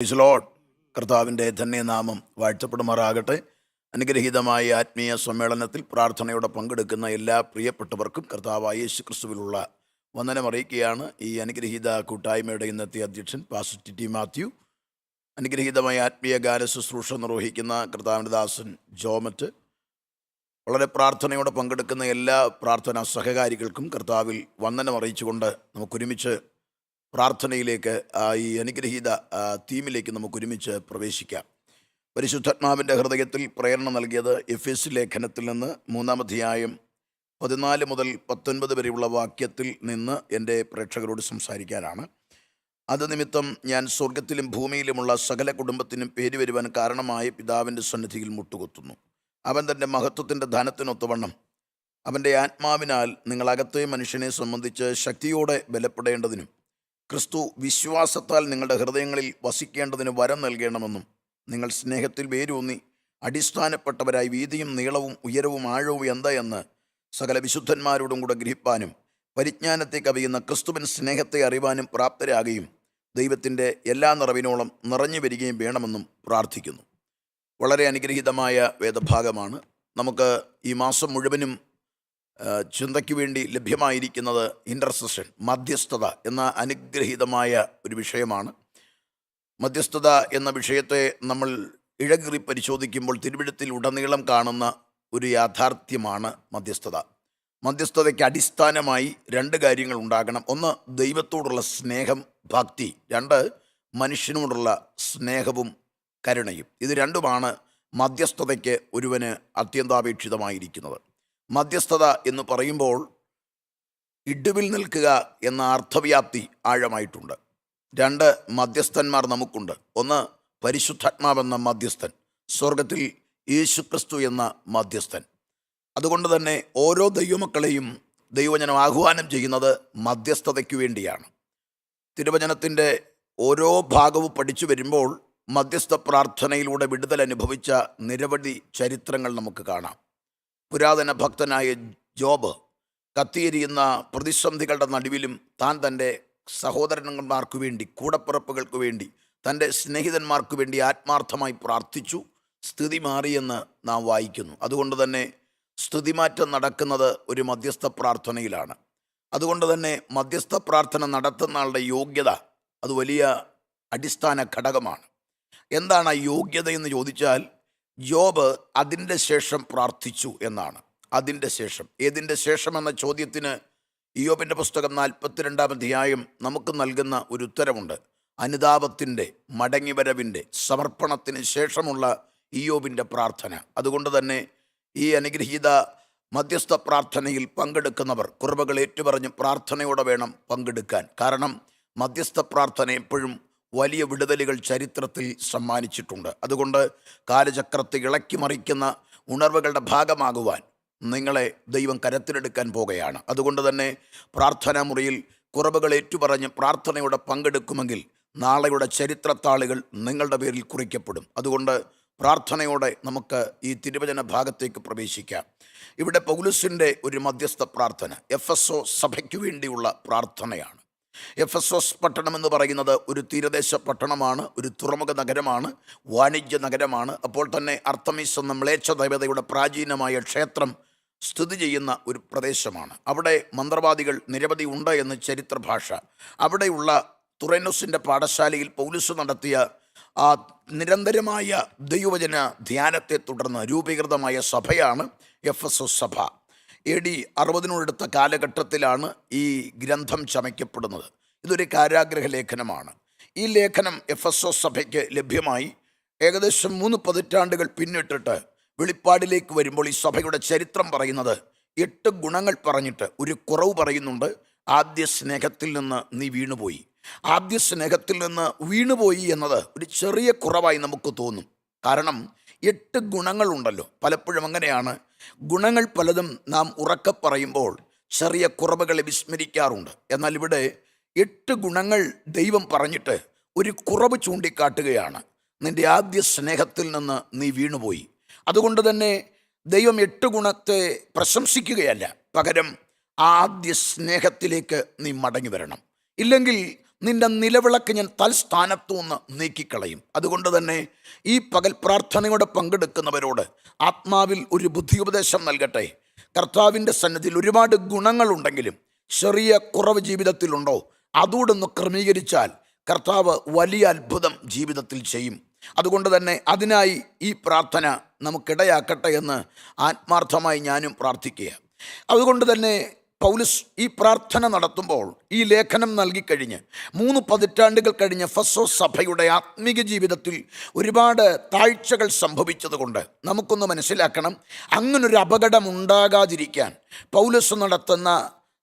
Praise Lord. കർത്താവിൻ്റെ ധന്യനാമം വാഴ്ത്തപ്പെടുമാറാകട്ടെ. അനുഗ്രഹീതമായ ആത്മീയ സമ്മേളനത്തിൽ പ്രാർത്ഥനയോടെ പങ്കെടുക്കുന്ന എല്ലാ പ്രിയപ്പെട്ടവർക്കും കർത്താവായ യേശു ക്രിസ്തുവിലുള്ള വന്ദനം അറിയിക്കുകയാണ്. ഈ അനുഗ്രഹീത കൂട്ടായ്മയുടെ ഇന്നത്തെ അധ്യക്ഷൻ പാസ്റ്റർ ടി മാത്യു, അനുഗ്രഹീതമായ ആത്മീയ ഗാന ശുശ്രൂഷ നിർവഹിക്കുന്ന കർത്താവിൻ്റെ ദാസൻ ജോമറ്റ്, വളരെ പ്രാർത്ഥനയോടെ പങ്കെടുക്കുന്ന എല്ലാ പ്രാർത്ഥനാ സഹകാരികൾക്കും കർത്താവിൽ വന്ദനം അറിയിച്ചുകൊണ്ട് നമുക്കൊരുമിച്ച് പ്രാർത്ഥനയിലേക്ക്, ഈ അനുഗ്രഹീത തീമിലേക്ക് നമുക്കൊരുമിച്ച് പ്രവേശിക്കാം. പരിശുദ്ധാത്മാവിൻ്റെ ഹൃദയത്തിൽ പ്രേരണ നൽകിയത് എഫേസ്യ ലേഖനത്തിൽ നിന്ന് 3-ാം അധ്യായം 14 മുതൽ 19 വരെയുള്ള വാക്യത്തിൽ നിന്ന് എൻ്റെ പ്രേക്ഷകരോട് സംസാരിക്കാനാണ്. അത് നിമിത്തം ഞാൻ സ്വർഗത്തിലും ഭൂമിയിലുമുള്ള സകല കുടുംബത്തിനും പേര് വരുവാൻ കാരണമായ പിതാവിൻ്റെ സന്നിധിയിൽ മുട്ടുകുത്തുന്നു. അവൻ തൻ്റെ മഹത്വത്തിൻ്റെ ധനത്തിനൊത്തവണ്ണം അവൻ്റെ ആത്മാവിനാൽ നിങ്ങളകത്തെ മനുഷ്യനെ സംബന്ധിച്ച് ശക്തിയോടെ ബലപ്പെടേണ്ടതിനും ക്രിസ്തു വിശ്വാസത്താൽ നിങ്ങളുടെ ഹൃദയങ്ങളിൽ വസിക്കേണ്ടതിന് വരം നൽകണമെന്നും നിങ്ങൾ സ്നേഹത്തിൽ വേരൂന്നി അടിസ്ഥാനപ്പെട്ടവരായി വീതിയും നീളവും ഉയരവും ആഴവും എന്തായെന്ന് സകല വിശുദ്ധന്മാരോടും കൂടെ ഗ്രഹിപ്പാനും പരിജ്ഞാനത്തെ കവിയുന്ന ക്രിസ്തുവിൻ സ്നേഹത്തെ അറിവാനും പ്രാപ്തരാകുകയും ദൈവത്തിൻ്റെ എല്ലാ നിറവിനോളം നിറഞ്ഞു വരികയും വേണമെന്നും പ്രാർത്ഥിക്കുന്നു. വളരെ അനുഗ്രഹീതമായ വേദഭാഗമാണ്. നമുക്ക് ഈ മാസം മുഴുവനും ചിന്തയ്ക്ക് വേണ്ടി ലഭ്യമായിരിക്കുന്നത് ഇൻ്റർസെഷൻ, മധ്യസ്ഥത എന്ന അനുഗ്രഹീതമായ ഒരു വിഷയമാണ്. മധ്യസ്ഥത എന്ന വിഷയത്തെ നമ്മൾ ഇഴകീറി പരിശോധിക്കുമ്പോൾ തിരുവെഴുത്തിൽ ഉടനീളം കാണുന്ന ഒരു യാഥാർത്ഥ്യമാണ് മധ്യസ്ഥത. മധ്യസ്ഥതയ്ക്ക് അടിസ്ഥാനമായി 2 കാര്യങ്ങൾ ഉണ്ടാകണം. ഒന്ന്, ദൈവത്തോടുള്ള സ്നേഹം, ഭക്തി. 2, മനുഷ്യനോടുള്ള സ്നേഹവും കരുണയും. ഇത് രണ്ടുമാണ് മധ്യസ്ഥതയ്ക്ക് ഒരുവന് അത്യന്താപേക്ഷിതമായിരിക്കുന്നത്. മധ്യസ്ഥത എന്ന് പറയുമ്പോൾ ഇടിവിൽ നിൽക്കുക എന്ന അർത്ഥവ്യാപ്തി ആഴമായിട്ടുണ്ട്. 2 മധ്യസ്ഥന്മാർ നമുക്കുണ്ട്. ഒന്ന്, പരിശുദ്ധാത്മാവെന്ന മധ്യസ്ഥൻ, സ്വർഗത്തിൽ യേശുക്രിസ്തു എന്ന മധ്യസ്ഥൻ. അതുകൊണ്ട് തന്നെ ഓരോ ദൈവമക്കളെയും ദൈവവചനം ആഹ്വാനം ചെയ്യുന്നത് മധ്യസ്ഥതയ്ക്ക് വേണ്ടിയാണ്. തിരുവചനത്തിൻ്റെ ഓരോ ഭാഗവും പഠിച്ചു വരുമ്പോൾ മധ്യസ്ഥ പ്രാർത്ഥനയിലൂടെ വിടുതൽ അനുഭവിച്ച നിരവധി ചരിത്രങ്ങൾ നമുക്ക് കാണാം. പുരാതന ഭക്തനായ ജോബ് കത്തിയെരിയുന്ന പ്രതിസന്ധികളുടെ നടുവിലും താൻ തൻ്റെ സഹോദരന്മാർക്ക് വേണ്ടി, കൂടപ്പിറപ്പുകൾക്ക് വേണ്ടി, തൻ്റെ സ്നേഹിതന്മാർക്ക് വേണ്ടി ആത്മാർത്ഥമായി പ്രാർത്ഥിച്ചു. സ്ഥിതി മാറിയെന്ന് നാം വായിക്കുന്നു. അതുകൊണ്ട് തന്നെ സ്തുതിമാറ്റം നടക്കുന്നത് ഒരു മധ്യസ്ഥ പ്രാർത്ഥനയിലാണ്. അതുകൊണ്ട് തന്നെ മധ്യസ്ഥ പ്രാർത്ഥന നടത്തുന്ന ആളുടെ യോഗ്യത അത് വലിയ അടിസ്ഥാന ഘടകമാണ്. എന്താണ് ആ യോഗ്യത എന്ന് ചോദിച്ചാൽ, ജോബ് അതിൻ്റെ ശേഷം പ്രാർത്ഥിച്ചു എന്നാണ്. അതിൻ്റെ ശേഷം, ഏതിൻ്റെ ശേഷം എന്ന ചോദ്യത്തിന് ഇയ്യോബിൻ്റെ പുസ്തകം 42-ാം അധ്യായം നമുക്ക് നൽകുന്ന ഒരു ഉത്തരമുണ്ട്. അനുതാപത്തിൻ്റെ, മടങ്ങിവരവിൻ്റെ, സമർപ്പണത്തിന് ശേഷമുള്ള ഇയ്യോബിൻ്റെ പ്രാർത്ഥന. അതുകൊണ്ട് തന്നെ ഈ അനുഗ്രഹീത മധ്യസ്ഥ പ്രാർത്ഥനയിൽ പങ്കെടുക്കുന്നവർ കുറവുകൾ ഏറ്റുപറഞ്ഞ് പ്രാർത്ഥനയോടെ വേണം പങ്കെടുക്കാൻ. കാരണം മധ്യസ്ഥ പ്രാർത്ഥന എപ്പോഴും വലിയ വിടുതലുകൾ ചരിത്രത്തിൽ സമ്മാനിച്ചിട്ടുണ്ട്. അതുകൊണ്ട് കാലചക്രത്തെ ഇളക്കി മറിക്കുന്ന ഉണർവുകളുടെ ഭാഗമാകുവാൻ നിങ്ങളെ ദൈവം കരത്തിലെടുക്കാൻ പോകുകയാണ്. അതുകൊണ്ട് തന്നെ പ്രാർത്ഥനാ മുറിയിൽ കുറവുകൾ ഏറ്റുപറഞ്ഞ് പ്രാർത്ഥനയോടെ പങ്കെടുക്കുമെങ്കിൽ നാളെയുടെ ചരിത്രത്താളുകൾ നിങ്ങളുടെ പേരിൽ കുറിക്കപ്പെടും. അതുകൊണ്ട് പ്രാർത്ഥനയോടെ നമുക്ക് ഈ തിരുവചന ഭാഗത്തേക്ക് പ്രവേശിക്കാം. ഇവിടെ പൗലുസിൻ്റെ ഒരു മധ്യസ്ഥ പ്രാർത്ഥന എഫെസോ സഭയ്ക്ക് വേണ്ടിയുള്ള പ്രാർത്ഥനയാണ്. എഫെസോസ് പട്ടണം എന്ന് പറയുന്നത് ഒരു തീരദേശ പട്ടണമാണ്, ഒരു തുറമുഖ നഗരമാണ്, വാണിജ്യ നഗരമാണ്. അപ്പോൾ തന്നെ അർത്തമീസ് എന്ന മ്ലേച്ഛ ദേവതയുടെ പ്രാചീനമായ ക്ഷേത്രം സ്ഥിതി ചെയ്യുന്ന ഒരു പ്രദേശമാണ്. അവിടെ മന്ത്രവാദികൾ നിരവധി ഉണ്ട് എന്ന് ചരിത്ര ഭാഷ. അവിടെയുള്ള തുറേനോസിൻ്റെ പാഠശാലയിൽ പൗലുസ് നടത്തിയ ആ നിരന്തരമായ ദൈവവചന ധ്യാനത്തെ തുടർന്ന് രൂപീകൃതമായ സഭയാണ് എഫെസോസ് സഭ. AD 60 കാലഘട്ടത്തിലാണ് ഈ ഗ്രന്ഥം ചമയ്ക്കപ്പെടുന്നത്. ഇതൊരു കാരാഗ്രഹ ലേഖനമാണ്. ഈ ലേഖനം എഫെസോസ് സഭയ്ക്ക് ലഭ്യമായി ഏകദേശം 3 പതിറ്റാണ്ടുകൾ പിന്നിട്ടിട്ട് വെളിപ്പാടിലേക്ക് വരുമ്പോൾ ഈ സഭയുടെ ചരിത്രം പറയുന്നത് 8 ഗുണങ്ങൾ പറഞ്ഞിട്ട് ഒരു കുറവ് പറയുന്നുണ്ട്. ആദ്യ സ്നേഹത്തിൽ നിന്ന് നീ വീണുപോയി. ആദ്യ സ്നേഹത്തിൽ നിന്ന് വീണുപോയി എന്നത് ഒരു ചെറിയ കുറവായി നമുക്ക് തോന്നും. കാരണം 8 ഗുണങ്ങളുണ്ടല്ലോ. പലപ്പോഴും അങ്ങനെയാണ്. ഗുണങ്ങൾ പലതും നാം ഉറക്കെ പറയുമ്പോൾ ചെറിയ കുറവുകളെ വിസ്മരിക്കാറുണ്ട്. എന്നാൽ ഇവിടെ 8 ഗുണങ്ങൾ ദൈവം പറഞ്ഞിട്ട് ഒരു കുറവ് ചൂണ്ടിക്കാട്ടുകയാണ്. നിൻ്റെ ആദ്യ സ്നേഹത്തിൽ നിന്ന് നീ വീണുപോയി. അതുകൊണ്ട് തന്നെ ദൈവം 8 ഗുണത്തെ പ്രശംസിക്കുകയല്ല, പകരം ആദ്യ സ്നേഹത്തിലേക്ക് നീ മടങ്ങി വരണം. ഇല്ലെങ്കിൽ നിന്റെ നിലവിളക്ക് ഞാൻ തൽസ്ഥാനത്തു നിന്ന് നീക്കിക്കളയും. അതുകൊണ്ട് തന്നെ ഈ പകൽ പ്രാർത്ഥനയോടെ പങ്കെടുക്കുന്നവരോട് ആത്മാവിൽ ഒരു ബുദ്ധിയുപദേശം നൽകട്ടെ. കർത്താവിൻ്റെ സന്നിധിയിൽ ഒരുപാട് ഗുണങ്ങളുണ്ടെങ്കിലും ചെറിയ കുറവ് ജീവിതത്തിലുണ്ടോ, അതുകൂടെ ഒന്ന് ക്രമീകരിച്ചാൽ കർത്താവ് വലിയ അത്ഭുതം ജീവിതത്തിൽ ചെയ്യും. അതുകൊണ്ട് തന്നെ അതിനായി ഈ പ്രാർത്ഥന നമുക്കിടയാക്കട്ടെ എന്ന് ആത്മാർത്ഥമായി ഞാനും പ്രാർത്ഥിക്കുക. അതുകൊണ്ട് തന്നെ പൗലോസ് ഈ പ്രാർത്ഥന നടത്തുമ്പോൾ ഈ ലേഖനം നൽകിക്കഴിഞ്ഞ് 3 പതിറ്റാണ്ടുകൾ കഴിഞ്ഞ എഫെസോസ് സഭയുടെ ആത്മീക ജീവിതത്തിൽ ഒരുപാട് താഴ്ചകൾ സംഭവിച്ചതുകൊണ്ട് നമുക്കൊന്ന് മനസ്സിലാക്കണം, അങ്ങനൊരു അപകടം ഉണ്ടാകാതിരിക്കാൻ പൗലോസ് നടത്തുന്ന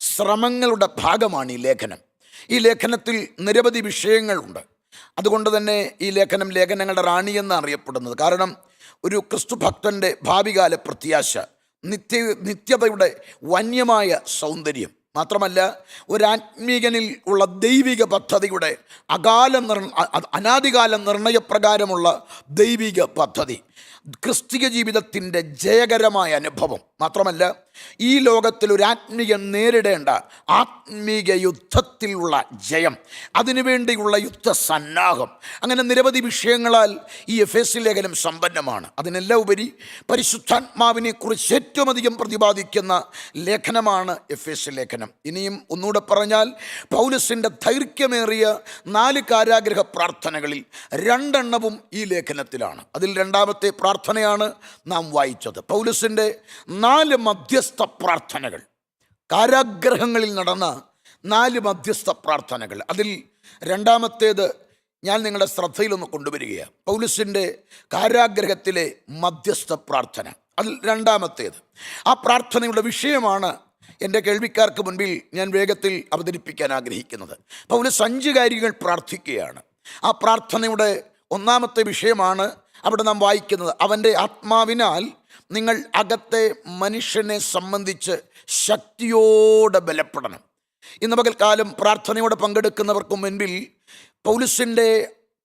ശ്രമങ്ങളുടെ ഭാഗമാണ് ഈ ലേഖനം. ഈ ലേഖനത്തിൽ നിരവധി വിഷയങ്ങളുണ്ട്. അതുകൊണ്ട് തന്നെ ഈ ലേഖനം ലേഖനങ്ങളുടെ റാണി എന്ന് അറിയപ്പെടുന്നത്. കാരണം ഒരു ക്രിസ്തു ഭക്തൻ്റെ ഭാവികാല പ്രത്യാശ, നിത്യതയുടെ വന്യമായ സൗന്ദര്യം, മാത്രമല്ല ഒരാത്മീകനിൽ ഉള്ള ദൈവിക പദ്ധതിയുടെ അനാദികാല നിർണയപ്രകാരമുള്ള ദൈവിക പദ്ധതി, ക്രിസ്തീയ ജീവിതത്തിൻ്റെ ജയകരമായ അനുഭവം, മാത്രമല്ല ഈ ലോകത്തിൽ ഒരു ആത്മീയൻ നേരിടേണ്ട ആത്മീക യുദ്ധത്തിലുള്ള ജയം, അതിനുവേണ്ടിയുള്ള യുദ്ധസന്നാഹം, അങ്ങനെ നിരവധി വിഷയങ്ങളാൽ ഈ എഫേസ്യ ലേഖനം സമ്പന്നമാണ്. അതിനെല്ലാം ഉപരി പരിശുദ്ധാത്മാവിനെ കുറിച്ച് ഏറ്റവും അധികം പ്രതിപാദിക്കുന്ന ലേഖനമാണ് എഫേസ്യ ലേഖനം. ഇനിയും ഒന്നുകൂടെ പറഞ്ഞാൽ പൗലോസിൻ്റെ ദൈർഘ്യമേറിയ 4 കാരാഗ്രഹ പ്രാർത്ഥനകളിൽ 2 എണ്ണവും ഈ ലേഖനത്തിലാണ്. അതിൽ രണ്ടാമത്തെ പ്രാർത്ഥനയാണ് നാം വായിച്ചത്. പൗലോസിൻ്റെ 4 മധ്യസ്ഥ പ്രാർത്ഥനകൾ, കാരാഗ്രഹങ്ങളിൽ നടന്ന 4 മധ്യസ്ഥ പ്രാർത്ഥനകൾ. അതിൽ രണ്ടാമത്തേത് ഞാൻ നിങ്ങളുടെ ശ്രദ്ധയിലൊന്ന് കൊണ്ടുവരികയാണ്. പൗലോസിൻ്റെ കാരാഗ്രഹത്തിലെ മധ്യസ്ഥ പ്രാർത്ഥന, അതിൽ രണ്ടാമത്തേത്. ആ പ്രാർത്ഥനയുടെ വിഷയമാണ് എൻ്റെ കേൾവിക്കാർക്ക് മുൻപിൽ ഞാൻ വേഗത്തിൽ അവതരിപ്പിക്കാൻ ആഗ്രഹിക്കുന്നത്. പൗലോസ് 5 കാര്യങ്ങൾ പ്രാർത്ഥിക്കുകയാണ്. ആ പ്രാർത്ഥനയുടെ ഒന്നാമത്തെ വിഷയമാണ് അവിടെ നാം വായിക്കുന്നത്, അവൻ്റെ ആത്മാവിനാൽ നിങ്ങൾ അകത്തെ മനുഷ്യനെ സംബന്ധിച്ച് ശക്തിയോടെ ബലപ്പെടണം. ഇന്ന് പകൽക്കാലം പ്രാർത്ഥനയോടെ പങ്കെടുക്കുന്നവർക്ക് മുൻപിൽ പൗലോസിൻ്റെ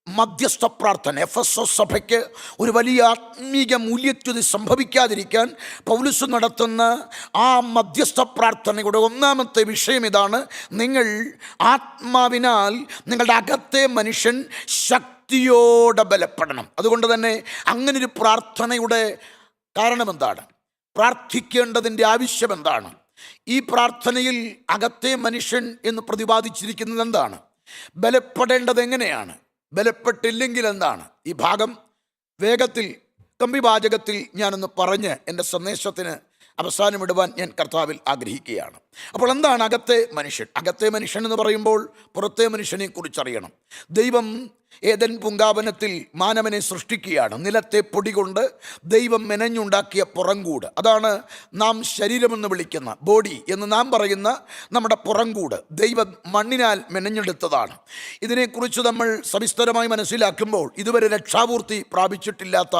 മധ്യസ്ഥ പ്രാർത്ഥന, എഫെസോസ് സഭയ്ക്ക് ഒരു വലിയ ആത്മീക മൂല്യച്യുതി സംഭവിക്കാതിരിക്കാൻ പൗലോസ് നടത്തുന്ന ആ മധ്യസ്ഥ പ്രാർത്ഥനയുടെ ഒന്നാമത്തെ വിഷയം ഇതാണ്, നിങ്ങൾ ആത്മാവിനാൽ നിങ്ങളുടെ അകത്തെ മനുഷ്യൻ ശക്തിയോടെ ബലപ്പെടണം. അതുകൊണ്ട് തന്നെ അങ്ങനൊരു പ്രാർത്ഥനയുടെ കാരണം എന്താണ്, പ്രാർത്ഥിക്കേണ്ടതിൻ്റെ ആവശ്യം എന്താണ്, ഈ പ്രാർത്ഥനയിൽ അകത്തെ മനുഷ്യൻ എന്ന് പ്രതിപാദിച്ചിരിക്കുന്നത് എന്താണ്, ബലപ്പെടേണ്ടത് എങ്ങനെയാണ്, ബലപ്പെട്ടില്ലെങ്കിൽ എന്താണ്? ഈ ഭാഗം വേഗത്തിൽ കമ്പിവാചകത്തിൽ ഞാനൊന്ന് പറഞ്ഞ് എൻ്റെ സന്ദേശത്തിന് അവസാനമിടുവാൻ ഞാൻ കർത്താവിൽ ആഗ്രഹിക്കുകയാണ്. അപ്പോൾ എന്താണ് അകത്തെ മനുഷ്യൻ? അകത്തെ മനുഷ്യൻ എന്ന് പറയുമ്പോൾ പുറത്തെ മനുഷ്യനെ കുറിച്ചറിയണം. ദൈവം ഏദൻ പൂങ്കാവനത്തിൽ മാനവനെ സൃഷ്ടിക്കുകയാണ്. നിലത്തെ പൊടി കൊണ്ട് ദൈവം മെനഞ്ഞുണ്ടാക്കിയ പുറംകൂട്, അതാണ് നാം ശരീരമെന്ന് വിളിക്കുന്ന ബോഡി എന്ന് നാം പറയുന്ന നമ്മുടെ പുറംകൂട്, ദൈവം മണ്ണിനാൽ മെനഞ്ഞെടുത്തതാണ്. ഇതിനെക്കുറിച്ച് നമ്മൾ സവിസ്തരമായി മനസ്സിലാക്കുമ്പോൾ ഇതുവരെ രക്ഷാപൂർത്തി പ്രാപിച്ചിട്ടില്ലാത്ത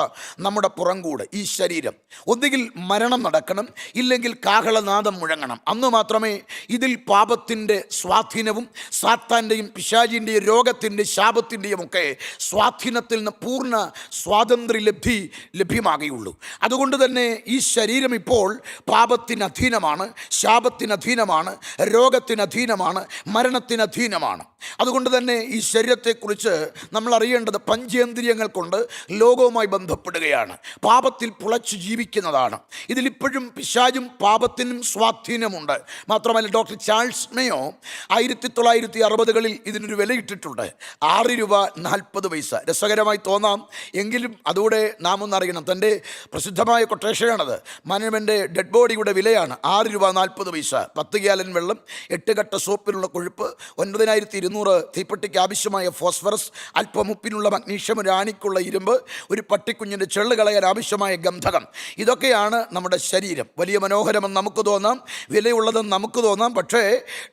നമ്മുടെ പുറംകൂട്, ഈ ശരീരം ഒന്നുകിൽ മരണം നടക്കണം, ഇല്ലെങ്കിൽ കാഹളനാദം മുഴങ്ങണം. അന്ന് മാത്രമേ ഇതിൽ പാപത്തിൻ്റെ സ്വാധീനവും സാത്താൻ്റെയും പിശാചിൻ്റെയും രോഗത്തിൻ്റെ ശാപത്തിൻ്റെയും ഒക്കെ സ്വാധീനത്തിൽ നിന്ന് പൂർണ്ണ സ്വാതന്ത്ര്യ ലഭ്യമാകുകയുള്ളൂ. അതുകൊണ്ട് തന്നെ ഈ ശരീരം ഇപ്പോൾ പാപത്തിന് അധീനമാണ്, ശാപത്തിന് അധീനമാണ്, രോഗത്തിന് അധീനമാണ്, മരണത്തിന് അധീനമാണ്. അതുകൊണ്ട് തന്നെ ഈ ശരീരത്തെക്കുറിച്ച് നമ്മൾ അറിയേണ്ടത് പഞ്ചേന്ദ്രിയങ്ങൾ കൊണ്ട് ലോകവുമായി ബന്ധപ്പെടുകയാണ്, പാപത്തിൽ പുളച്ചു ജീവിക്കുന്നതാണ്. ഇതിലിപ്പോഴും പിശാചും പാപത്തിനും സ്വാധീനമുണ്ട്. മാത്രമല്ല ഡോക്ടർ ചാൾസ് മേയോ 1960കളിൽ ഇതിനൊരു വിലയിട്ടിട്ടുണ്ട്, 6 രൂപ 40 പൈസ. രസകരമായി തോന്നാം, എങ്കിലും അതുകൂടെ നാം ഒന്നറിയണം. തൻ്റെ പ്രസിദ്ധമായ കൊട്ടേഷനാണത്. മാനവൻ്റെ ഡെഡ് ബോഡിയുടെ വിലയാണ് 6 രൂപ 40 പൈസ. 10 ഗ്യാലൻ വെള്ളം, 8 കട്ട സോപ്പിനുള്ള കൊഴുപ്പ്, 9200 തീപ്പെട്ടിക്ക് ആവശ്യമായ ഫോസ്ഫറസ്, അല്പം ഉപ്പിനുള്ള മഗ്നീഷ്യം, ഒരു ആണിക്കുള്ള ഇരുമ്പ്, ഒരു പട്ടിക്കുഞ്ഞിൻ്റെ ചെള്ള് കളയാൻ ആവശ്യമായ ഗന്ധകം. ഇതൊക്കെയാണ് നമ്മുടെ ശരീരം. വലിയ മനോഹരമെന്ന് നമുക്ക് തോന്നാം, വിലയുള്ളതെന്ന് നമുക്ക് തോന്നാം. പക്ഷേ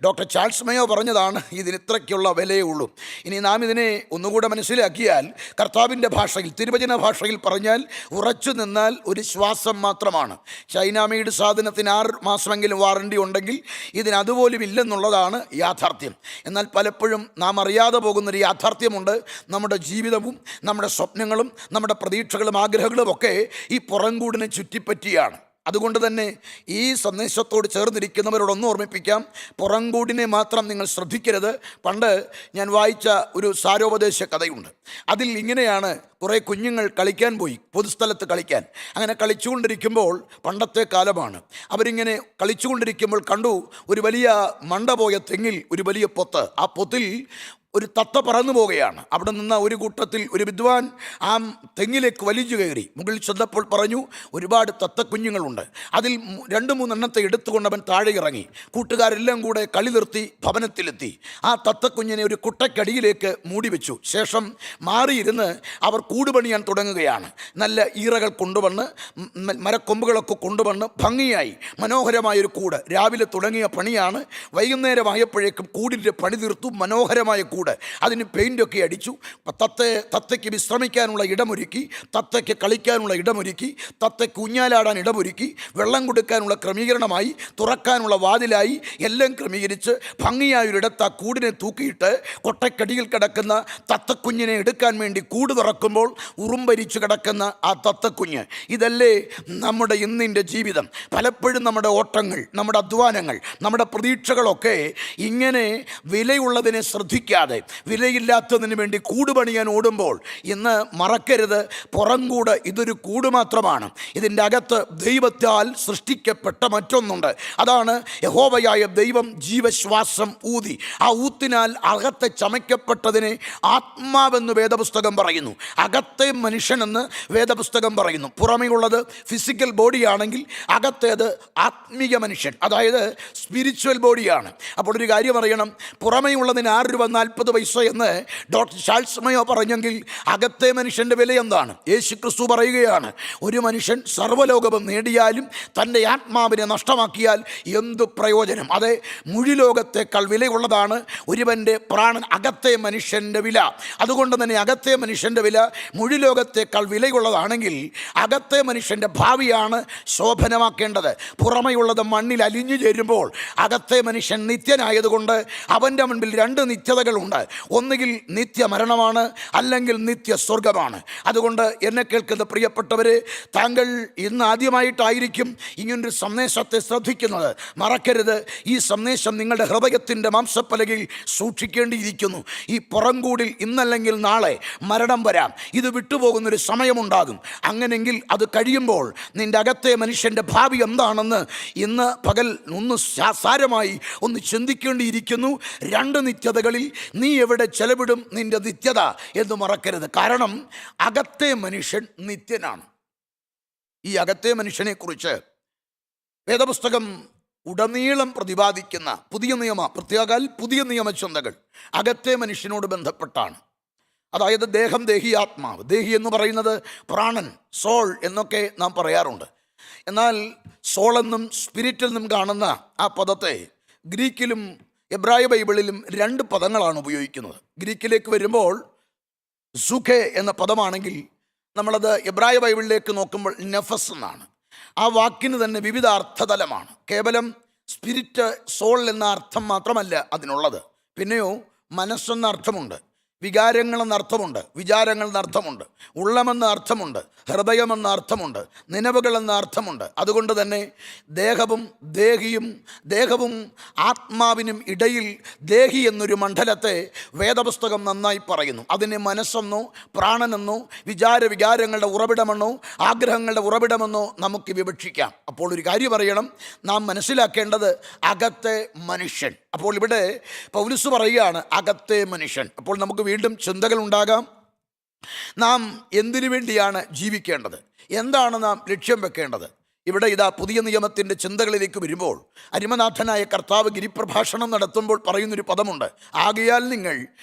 ഡോക്ടർ ചാൾസ് മേയോ പറഞ്ഞതാണ് ഇതിന് ഇത്രയ്ക്കുള്ള വിലയേ ഉള്ളൂ. ഇനി നാം ഇതിനെ ഒന്നുകൂടെ മനസ്സിലാക്കിയാൽ കർത്താവിൻ്റെ ഭാഷയിൽ, തിരുവചന ഭാഷയിൽ പറഞ്ഞാൽ ഉറച്ചു നിന്നാൽ ഒരു ശ്വാസം മാത്രമാണ്. ചൈനാമേഡ് സാധനത്തിന് 6 മാസമെങ്കിലും വാറണ്ടി ഉണ്ടെങ്കിൽ ഇതിന് അതുപോലും ഇല്ലെന്നുള്ളതാണ് യാഥാർത്ഥ്യം. എന്നാൽ പലപ്പോഴും നാം അറിയാതെ പോകുന്നൊരു യാഥാർത്ഥ്യമുണ്ട്. നമ്മുടെ ജീവിതവും നമ്മുടെ സ്വപ്നങ്ങളും നമ്മുടെ പ്രതീക്ഷകളും ആഗ്രഹങ്ങളും ഒക്കെ ഈ പുറംകൂടിനെ ചുറ്റിപ്പറ്റിയാണ്. അതുകൊണ്ട് തന്നെ ഈ സന്ദേശത്തോട് ചേർന്നിരിക്കുന്നവരോടൊന്ന് ഓർമ്മിപ്പിക്കാം, പുറംകൂടിനെ മാത്രം നിങ്ങൾ ശ്രദ്ധിക്കരുത്. പണ്ട് ഞാൻ വായിച്ച ഒരു സാരോപദേശ കഥയുണ്ട്. അതിൽ ഇങ്ങനെയാണ്, കുറേ കുഞ്ഞുങ്ങൾ കളിക്കാൻ പോയി, പൊതുസ്ഥലത്ത് കളിക്കാൻ. അങ്ങനെ കളിച്ചുകൊണ്ടിരിക്കുമ്പോൾ, പണ്ടത്തെ കാലമാണ്, അവരിങ്ങനെ കളിച്ചുകൊണ്ടിരിക്കുമ്പോൾ കണ്ടു ഒരു വലിയ മണ്ട പോയ തെങ്ങിൽ ഒരു വലിയ പൊത്ത്. ആ പൊത്തിൽ ഒരു തത്ത പറന്നു പോവുകയാണ്. അവിടെ നിന്ന ഒരു കൂട്ടത്തിൽ ഒരു വിദ്വാൻ ആ തെങ്ങിലേക്ക് വലിച്ചു കയറി. മുകളിൽ ചെന്നപ്പോൾ പറഞ്ഞു, ഒരുപാട് തത്തക്കുഞ്ഞുങ്ങളുണ്ട്. അതിൽ 2-3 എണ്ണത്തെ എടുത്തുകൊണ്ട് അവൻ താഴെ ഇറങ്ങി. കൂട്ടുകാരെല്ലാം കൂടെ കളി നിർത്തി ഭവനത്തിലെത്തി. ആ തത്തക്കുഞ്ഞിനെ ഒരു കുട്ടക്കടിയിലേക്ക് മൂടി വെച്ചു. ശേഷം മാറിയിരുന്ന് അവർ കൂട് പണിയാൻ തുടങ്ങുകയാണ്. നല്ല ഈറകൾ കൊണ്ടുവന്ന്, മരക്കൊമ്പുകളൊക്കെ കൊണ്ടുവന്ന് ഭംഗിയായി മനോഹരമായൊരു കൂട്. രാവിലെ തുടങ്ങിയ പണിയാണ്. വൈകുന്നേരമായപ്പോഴേക്കും കൂടിൻ്റെ പണി തീർത്തു. മനോഹരമായ കൂട്. അതിന് പെയിൻ്റൊക്കെ അടിച്ചു. തത്തയ്ക്ക് വിശ്രമിക്കാനുള്ള ഇടമൊരുക്കി, തത്തയ്ക്ക് കളിക്കാനുള്ള ഇടമൊരുക്കി, തത്തയ്ക്ക് ഊഞ്ഞാലാടാൻ ഇടമൊരുക്കി, വെള്ളം കൊടുക്കാനുള്ള ക്രമീകരണമായി, തുറക്കാനുള്ള വാതിലായി, എല്ലാം ക്രമീകരിച്ച് ഭംഗിയായൊരിടത്ത് ആ കൂടിനെ തൂക്കിയിട്ട് കൊട്ടക്കടിയിൽ കിടക്കുന്ന തത്തക്കുഞ്ഞിനെ എടുക്കാൻ വേണ്ടി കൂട് തുറക്കുമ്പോൾ ഉറുമ്പരിച്ചു കിടക്കുന്ന ആ തത്തക്കുഞ്ഞ്. ഇതല്ലേ നമ്മുടെ ഇന്നിൻ്റെ ജീവിതം? പലപ്പോഴും നമ്മുടെ ഓട്ടങ്ങൾ, നമ്മുടെ അധ്വാനങ്ങൾ, നമ്മുടെ പ്രതീക്ഷകളൊക്കെ ഇങ്ങനെ വിലയുള്ളതിനെ ശ്രദ്ധിക്കാതെ വിലയില്ലാത്തതിന് വേണ്ടി കൂട് പണിയാൻ ഓടുമ്പോൾ, ഇന്ന് മറക്കരുത്, പുറംകൂട് ഇതൊരു കൂട് മാത്രമാണ്. ഇതിൻ്റെ അകത്ത് ദൈവത്താൽ സൃഷ്ടിക്കപ്പെട്ട മറ്റൊന്നുണ്ട്. അതാണ് യഹോവയായ ദൈവം ജീവശ്വാസം ഊതി. ആ ഊത്തിനാൽ അകത്തെ ചമയ്ക്കപ്പെട്ടതിനെ ആത്മാവെന്ന് വേദപുസ്തകം പറയുന്നു. അകത്തെ മനുഷ്യനെന്ന് വേദപുസ്തകം പറയുന്നു. പുറമേയുള്ളത് ഫിസിക്കൽ ബോഡിയാണെങ്കിൽ അകത്തേത് ആത്മീയ മനുഷ്യൻ, അതായത് സ്പിരിച്വൽ ബോഡിയാണ്. അപ്പോൾ ഒരു കാര്യം അറിയണം, പുറമേയുള്ളതിന് 6 രൂപ 40 പൈസ എന്ന് ഡോക്ടർ ചാൾസ് മയോ പറഞ്ഞെങ്കിൽ അകത്തെ മനുഷ്യൻ്റെ വില എന്താണ്? യേശു ക്രിസ്തു പറയുകയാണ്, ഒരു മനുഷ്യൻ സർവ്വലോകവും നേടിയാലും തൻ്റെ ആത്മാവിനെ നഷ്ടമാക്കിയാൽ എന്തു പ്രയോജനം? അതെ, മുഴുലോകത്തേക്കാൾ വിലയുള്ളതാണ് ഒരുവൻ്റെ പ്രാണൻ, അകത്തെ മനുഷ്യൻ്റെ വില. അതുകൊണ്ട് തന്നെ അകത്തെ മനുഷ്യൻ്റെ വില മുഴുലോകത്തേക്കാൾ വിലയുള്ളതാണെങ്കിൽ അകത്തെ മനുഷ്യൻ്റെ ഭാവിയാണ് ശോഭനമാക്കേണ്ടത്. പുറമെയുള്ളത് മണ്ണിൽ അലിഞ്ഞു ചേരുമ്പോൾ അകത്തെ മനുഷ്യൻ നിത്യനായതുകൊണ്ട് അവൻ്റെ മുൻപിൽ 2 നിത്യതകളുണ്ട്. ഒന്നുകിൽ നിത്യമരണമാണ്, അല്ലെങ്കിൽ നിത്യസ്വർഗമാണ്. അതുകൊണ്ട് എന്നെ കേൾക്കുന്ന പ്രിയപ്പെട്ടവരെ, താങ്കൾ ഇന്ന് ആദ്യമായിട്ടായിരിക്കും ഇങ്ങനൊരു സന്ദേശത്തെ ശ്രദ്ധിക്കുന്നത്. മറക്കരുത്, ഈ സന്ദേശം നിങ്ങളുടെ ഹൃദയത്തിൻ്റെ മാംസപ്പലകയിൽ സൂക്ഷിക്കേണ്ടിയിരിക്കുന്നു. ഈ പുറംകൂടിൽ ഇന്നല്ലെങ്കിൽ നാളെ മരണം വരാം. ഇത് വിട്ടുപോകുന്നൊരു സമയമുണ്ടാകും. അങ്ങനെങ്കിൽ അത് കഴിയുമ്പോൾ നിൻ്റെ അകത്തെ മനുഷ്യൻ്റെ ഭാവി എന്താണെന്ന് ഇന്ന് പകൽ ഒന്ന് സാരമായി ഒന്ന് ചിന്തിക്കേണ്ടിയിരിക്കുന്നു. 2 നിത്യതകളിൽ നീ എവിടെ ചെലവിടും നിൻ്റെ നിത്യത എന്ന് മറക്കരുത്. കാരണം അകത്തെ മനുഷ്യൻ നിത്യനാണ്. ഈ അകത്തെ മനുഷ്യനെക്കുറിച്ച് വേദപുസ്തകം ഉടനീളം പ്രതിപാദിക്കുന്ന പ്രത്യേക പുതിയ നിയമ ചിന്തകൾ അകത്തെ മനുഷ്യനോട് ബന്ധപ്പെട്ടാണ്. അതായത് ദേഹം, ദേഹി, ആത്മാവ്. ദേഹി എന്ന് പറയുന്നത് പ്രാണൻ, സോൾ എന്നൊക്കെ നാം പറയാറുണ്ട്. എന്നാൽ സോൾ എന്നും സ്പിരിറ്റ് എന്നും കാണുന്ന ആ പദത്തെ ഗ്രീക്കിലും എബ്രായ ബൈബിളിലും 2 പദങ്ങളാണ് ഉപയോഗിക്കുന്നത്. ഗ്രീക്കിലേക്ക് വരുമ്പോൾ സുഖെ എന്ന പദമാണെങ്കിൽ നമ്മളത് എബ്രായ ബൈബിളിലേക്ക് നോക്കുമ്പോൾ നെഫസ് എന്നാണ്. ആ വാക്കിന് തന്നെ വിവിധ അർത്ഥതലമാണ്. കേവലം സ്പിരിറ്റ്, സോൾ എന്ന അർത്ഥം മാത്രമല്ല അതിനുള്ളത്. പിന്നെയോ മനസ്സെന്ന അർത്ഥമുണ്ട്, വികാരങ്ങളെന്ന അർത്ഥമുണ്ട്, വിചാരങ്ങളെന്ന അർത്ഥമുണ്ട്, ഉള്ളമെന്ന അർത്ഥമുണ്ട്, ഹൃദയമെന്ന അർത്ഥമുണ്ട്, നിലവുകളെന്ന അർത്ഥമുണ്ട്. അതുകൊണ്ട് തന്നെ ദേഹവും ആത്മാവിനും ഇടയിൽ ദേഹി എന്നൊരു മണ്ഡലത്തെ വേദപുസ്തകം നന്നായി പറയുന്നു. അതിനെ മനസ്സെന്നോ പ്രാണനെന്നോ വികാരങ്ങളുടെ ഉറവിടമെന്നോ ആഗ്രഹങ്ങളുടെ ഉറവിടമെന്നോ നമുക്ക് വിവക്ഷിക്കാം. അപ്പോൾ ഒരു കാര്യം അറിയണം, നാം മനസ്സിലാക്കേണ്ടത് അകത്തെ മനുഷ്യൻ. അപ്പോൾ ഇവിടെ പൗലോസ് പറയുകയാണ് അകത്തെ മനുഷ്യൻ. അപ്പോൾ നമുക്ക് വീണ്ടും ചിന്തകൾ ഉണ്ടാകാം. നാം എന്തിനു വേണ്ടിയാണ് ജീവിക്കേണ്ടത്? എന്താണ് നാം ലക്ഷ്യം വെക്കേണ്ടത്? ഇവിടെ ഇതാ പുതിയ നിയമത്തിൻ്റെ ചിന്തകളിലേക്ക് വരുമ്പോൾ അരിമനാഥനായ കർത്താവ് ഗിരിപ്രഭാഷണം നടത്തുമ്പോൾ പറയുന്നൊരു പദമുണ്ട്, ആകയാൽ നിങ്ങൾ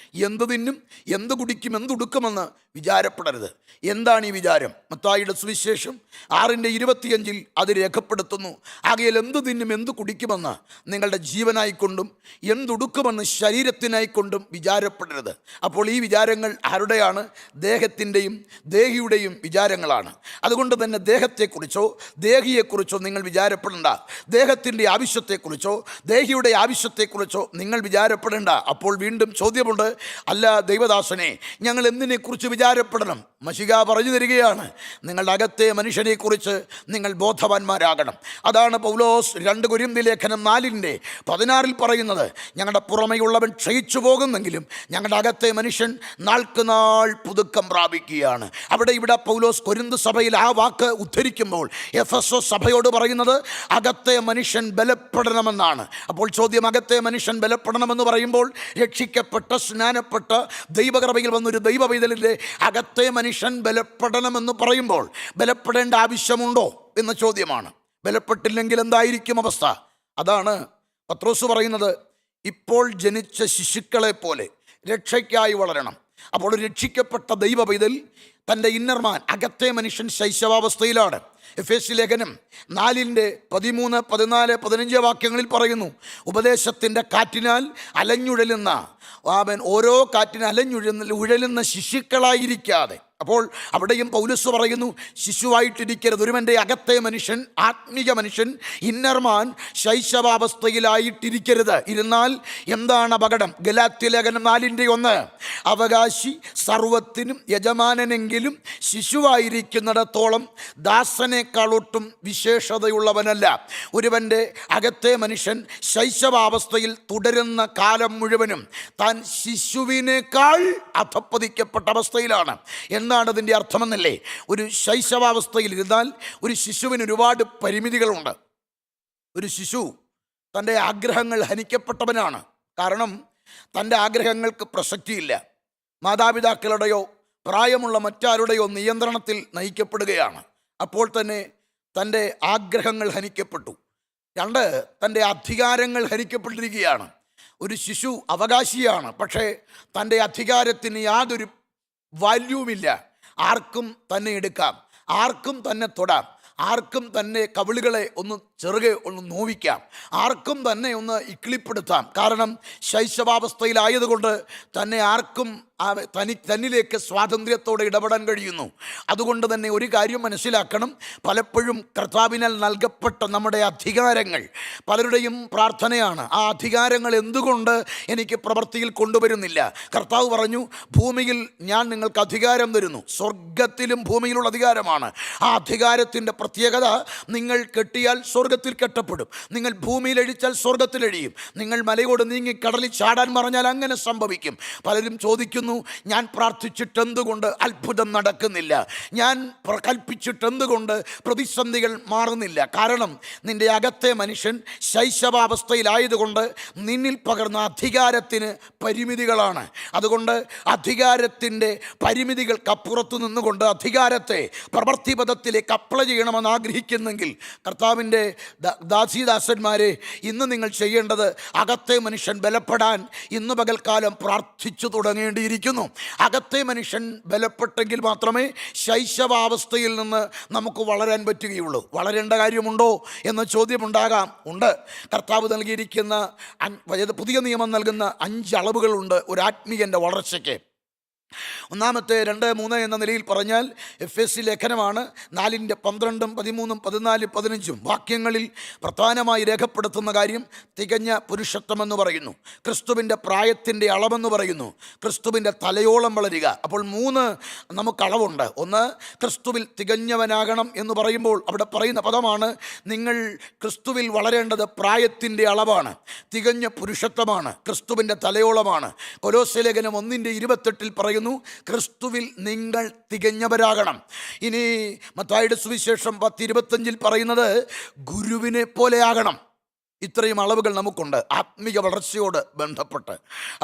എന്ത് തിന്നും, എന്ത് കുടിക്കും, എന്തുടുക്കുമെന്ന് വിചാരപ്പെടരുത്. എന്താണ് ഈ വിചാരം? മത്തായിയുടെ സുവിശേഷം 6:25 അത് രേഖപ്പെടുത്തുന്നു. ആകയാൽ എന്ത് തിന്നും, എന്ത് കുടിക്കുമെന്ന് നിങ്ങളുടെ ജീവനായിക്കൊണ്ടും എന്തുടുക്കുമെന്ന് ശരീരത്തിനായിക്കൊണ്ടും വിചാരപ്പെടരുത്. അപ്പോൾ ഈ വിചാരങ്ങൾ ആരുടെയാണ്? ദേഹത്തിൻ്റെയും ദേഹിയുടെയും വിചാരങ്ങളാണ്. അതുകൊണ്ട് തന്നെ ദേഹത്തെക്കുറിച്ചോ ദേഹിയെക്കുറിച്ചോ നിങ്ങൾ വിചാരപ്പെടേണ്ട. ദേഹത്തിൻ്റെ ആവശ്യത്തെക്കുറിച്ചോ ദേഹിയുടെ ആവശ്യത്തെക്കുറിച്ചോ നിങ്ങൾ വിചാരപ്പെടേണ്ട. അപ്പോൾ വീണ്ടും ചോദ്യമുണ്ട്, അല്ല ദൈവദാസനെ, ഞങ്ങൾ എന്തിനെക്കുറിച്ച് വിചാരപ്പെടണം? മശിഹ പറഞ്ഞു തരികയാണ്, നിങ്ങളുടെ അകത്തെ മനുഷ്യനെക്കുറിച്ച് നിങ്ങൾ ബോധവാന്മാരാകണം. അതാണ് പൗലോസ് 2 കൊരിന്ത്യർ ലേഖനം 4:16 പറയുന്നത്. ഞങ്ങളുടെ പുറമെയുള്ളവൻ ക്ഷയിച്ചു പോകുന്നെങ്കിലും ഞങ്ങളുടെ അകത്തെ മനുഷ്യൻ നാൾക്ക് നാൾ പുതുക്കം പ്രാപിക്കുകയാണ്. ഇവിടെ പൗലോസ് കൊരിന്ത് സഭയിൽ ആ വാക്ക് ഉദ്ധരിക്കുമ്പോൾ എഫെസോസ് സഭയോട് പറയുന്നത് അകത്തെ മനുഷ്യൻ ബലപ്പെടണമെന്നാണ്. അപ്പോൾ ചോദ്യം, അകത്തെ മനുഷ്യൻ ബലപ്പെടണമെന്ന് പറയുമ്പോൾ രക്ഷിക്കപ്പെട്ട സ്നാനപ്പെട്ട ദൈവകൃപയിൽ വന്നൊരു ദൈവ പൈതലിൻ്റെ അകത്തെ മനുഷ്യൻ ബലപ്പെടണമെന്ന് പറയുമ്പോൾ ബലപ്പെടേണ്ട ആവശ്യമുണ്ടോ എന്ന ചോദ്യമാണ്. ബലപ്പെട്ടില്ലെങ്കിൽ എന്തായിരിക്കും അവസ്ഥ? അതാണ് പത്രോസ് പറയുന്നത്, ഇപ്പോൾ ജനിച്ച ശിശുക്കളെ പോലെ രക്ഷയ്ക്കായി വളരണം. അപ്പോൾ രക്ഷിക്കപ്പെട്ട ദൈവ പൈതൽ തൻ്റെ ഇന്നർമാൻ, അകത്തെ മനുഷ്യൻ ശൈശവാവസ്ഥയിലാണ്. എഫേസ്യ ലേഖനം 4:13, 14, 15 വാക്യങ്ങളിൽ പറയുന്നു, ഉപദേശത്തിൻ്റെ കാറ്റിനാൽ അലഞ്ഞുഴലുന്ന ഓരോ കാറ്റിന് ഉഴലുന്ന ശിശുക്കളായിരിക്കാതെ. അപ്പോൾ അവിടെയും പൗലോസ് പറയുന്നു, ശിശുവായിട്ടിരിക്കരുത്. ഒരുവൻ്റെ അകത്തെ മനുഷ്യൻ, ആത്മീക മനുഷ്യൻ, ഇന്നർമാൻ ശൈശവാവസ്ഥയിലായിട്ടിരിക്കരുത്. ഇരുന്നാൽ എന്താണ് അപകടം? ഗലാത്യ ലേഖനം 4:1, അവകാശി സർവത്തിനും യജമാനനെങ്കിലും ശിശുവായിരിക്കുന്നിടത്തോളം ദാസനേക്കാളൊട്ടും വിശേഷതയുള്ളവനല്ല. ഒരുവൻ്റെ അകത്തെ മനുഷ്യൻ ശൈശവാവസ്ഥയിൽ തുടരുന്ന കാലം മുഴുവനും താൻ ശിശുവിനേക്കാൾ അധപ്പതിക്കപ്പെട്ട അവസ്ഥയിലാണ്. എന്താണ് അതിൻ്റെ അർത്ഥമെന്നല്ലേ? ഒരു ശൈശവാവസ്ഥയിൽ ഇരുന്നാൽ ഒരു ശിശുവിന് ഒരുപാട് പരിമിതികളുണ്ട്. ഒരു ശിശു തൻ്റെ ആഗ്രഹങ്ങൾ ഹനിക്കപ്പെട്ടവനാണ്. കാരണം തൻ്റെ ആഗ്രഹങ്ങൾക്ക് പ്രസക്തിയില്ല. മാതാപിതാക്കളുടെയോ പ്രായമുള്ള മറ്റാരുടെയോ നിയന്ത്രണത്തിൽ നയിക്കപ്പെടുകയാണ്. അപ്പോൾ തന്നെ തൻ്റെ ആഗ്രഹങ്ങൾ ഹനിക്കപ്പെട്ടു. 2, തൻ്റെ അധികാരങ്ങൾ ഹനിക്കപ്പെട്ടിരിക്കുകയാണ്. ഒരു ശിശു അവകാശിയാണ്, പക്ഷേ തൻ്റെ അധികാരത്തിന് യാതൊരു വാല്യൂമില്ല. ആർക്കും തന്നെ എടുക്കാം, ആർക്കും തന്നെ തൊടാം, ആർക്കും തന്നെ കവിളുകളെ ഒന്ന് ചെറുകെ ഒന്ന് നോവിക്കാം, ആർക്കും തന്നെ ഒന്ന് ഇക്കിളിപ്പെടുത്താം. കാരണം ശൈശവാവസ്ഥയിലായതുകൊണ്ട് തന്നെ ആർക്കും തന്നിലേക്ക് സ്വാതന്ത്ര്യത്തോടെ ഇടപെടാൻ കഴിയുന്നു. അതുകൊണ്ട് തന്നെ ഒരു കാര്യം മനസ്സിലാക്കണം, പലപ്പോഴും കർത്താവിനാൽ നൽകപ്പെട്ട നമ്മുടെ അധികാരങ്ങൾ പലരുടെയും പ്രാർത്ഥനയാണ്, ആ അധികാരങ്ങൾ എന്തുകൊണ്ട് എനിക്ക് പ്രവൃത്തിയിൽ കൊണ്ടുവരുന്നില്ല? കർത്താവ് പറഞ്ഞു, ഭൂമിയിൽ ഞാൻ നിങ്ങൾക്ക് അധികാരം തരുന്നു. സ്വർഗത്തിലും ഭൂമിയിലുള്ള അധികാരമാണ്. ആ അധികാരത്തിൻ്റെ പ്രത്യേകത, നിങ്ങൾ കെട്ടിയാൽ സ്വർഗത്തിൽ കെട്ടപ്പെടും, നിങ്ങൾ ഭൂമിയിൽ അഴിച്ചാൽ സ്വർഗത്തിൽ അഴിയും, നിങ്ങൾ മലയോട് നീങ്ങി കടലിൽ ചാടാൻ പറഞ്ഞാൽ അങ്ങനെ സംഭവിക്കും. പലരും ചോദിക്കുന്നു, ഞാൻ പ്രാർത്ഥിച്ചിട്ടെന്തുകൊണ്ട് അത്ഭുതം നടക്കുന്നില്ല? ഞാൻ കൽപ്പിച്ചിട്ടെന്തുകൊണ്ട് പ്രതിസന്ധികൾ മാറുന്നില്ല? കാരണം നിന്റെ അകത്തെ മനുഷ്യൻ ശൈശവാവസ്ഥയിലായതുകൊണ്ട് നിന്നിൽ പകർന്ന അധികാരത്തിന് പരിമിതികളാണ്. അതുകൊണ്ട് അധികാരത്തിൻ്റെ പരിമിതികൾക്കപ്പുറത്ത് നിന്നുകൊണ്ട് അധികാരത്തെ പ്രവൃത്തിപഥത്തിലേക്ക് അപ്ലൈ ചെയ്യണമെന്ന് ആഗ്രഹിക്കുന്നെങ്കിൽ, കർത്താവിൻ്റെ ദാസീദാസന്മാരെ, ഇന്ന് നിങ്ങൾ ചെയ്യേണ്ടത് അകത്തെ മനുഷ്യൻ ബലപ്പെടാൻ ഇന്ന് പകൽക്കാലം പ്രാർത്ഥിച്ചു തുടങ്ങേണ്ടിയിരിക്കുന്നു. അകത്തെ മനുഷ്യൻ ബലപ്പെട്ടെങ്കിൽ മാത്രമേ ശൈശവാവസ്ഥയിൽ നിന്ന് നമുക്ക് വളരാൻ പറ്റുകയുള്ളൂ. വളരേണ്ട കാര്യമുണ്ടോ എന്ന ചോദ്യമുണ്ടാകാം. ഉണ്ട്. കർത്താവ് നൽകിയിരിക്കുന്ന പുതിയ നിയമം നൽകുന്ന 5 അളവുകളുണ്ട് ഒരു ആത്മീയൻ്റെ വളർച്ചയ്ക്ക്. ഒന്നാമത്തെ 2, 3 എന്ന നിലയിൽ പറഞ്ഞാൽ എഫെസ്യ ലേഖനമാണ് 4:12, 13, 14, 15 വാക്യങ്ങളിൽ പ്രധാനമായി രേഖപ്പെടുത്തുന്ന കാര്യം തികഞ്ഞ പുരുഷത്വമെന്ന് പറയുന്നു, ക്രിസ്തുവിൻ്റെ പ്രായത്തിൻ്റെ അളവെന്ന് പറയുന്നു, ക്രിസ്തുവിൻ്റെ തലയോളം വളരുക. അപ്പോൾ 3 നമുക്ക് അളവുണ്ട്. ഒന്ന്, ക്രിസ്തുവിൽ തികഞ്ഞവനാകണം എന്ന് പറയുമ്പോൾ അവിടെ പറയുന്ന പദമാണ്, നിങ്ങൾ ക്രിസ്തുവിൽ വളരേണ്ടത് പ്രായത്തിൻ്റെ അളവാണ്, തികഞ്ഞ പുരുഷത്വമാണ്, ക്രിസ്തുവിൻ്റെ തലയോളമാണ്. കൊലോസ്യ ലേഖനം 1:28 പറയുന്നു, ക്രിസ്തുവിൽ നിങ്ങൾ തികഞ്ഞവരാകണം. ഇനി മത്തായിയുടെ സുവിശേഷം 10:25 പറയുന്നത്, ഗുരുവിനെ പോലെയാകണം. ഇത്രയും അളവുകൾ നമുക്കുണ്ട് ആത്മീക വളർച്ചയോട് ബന്ധപ്പെട്ട്.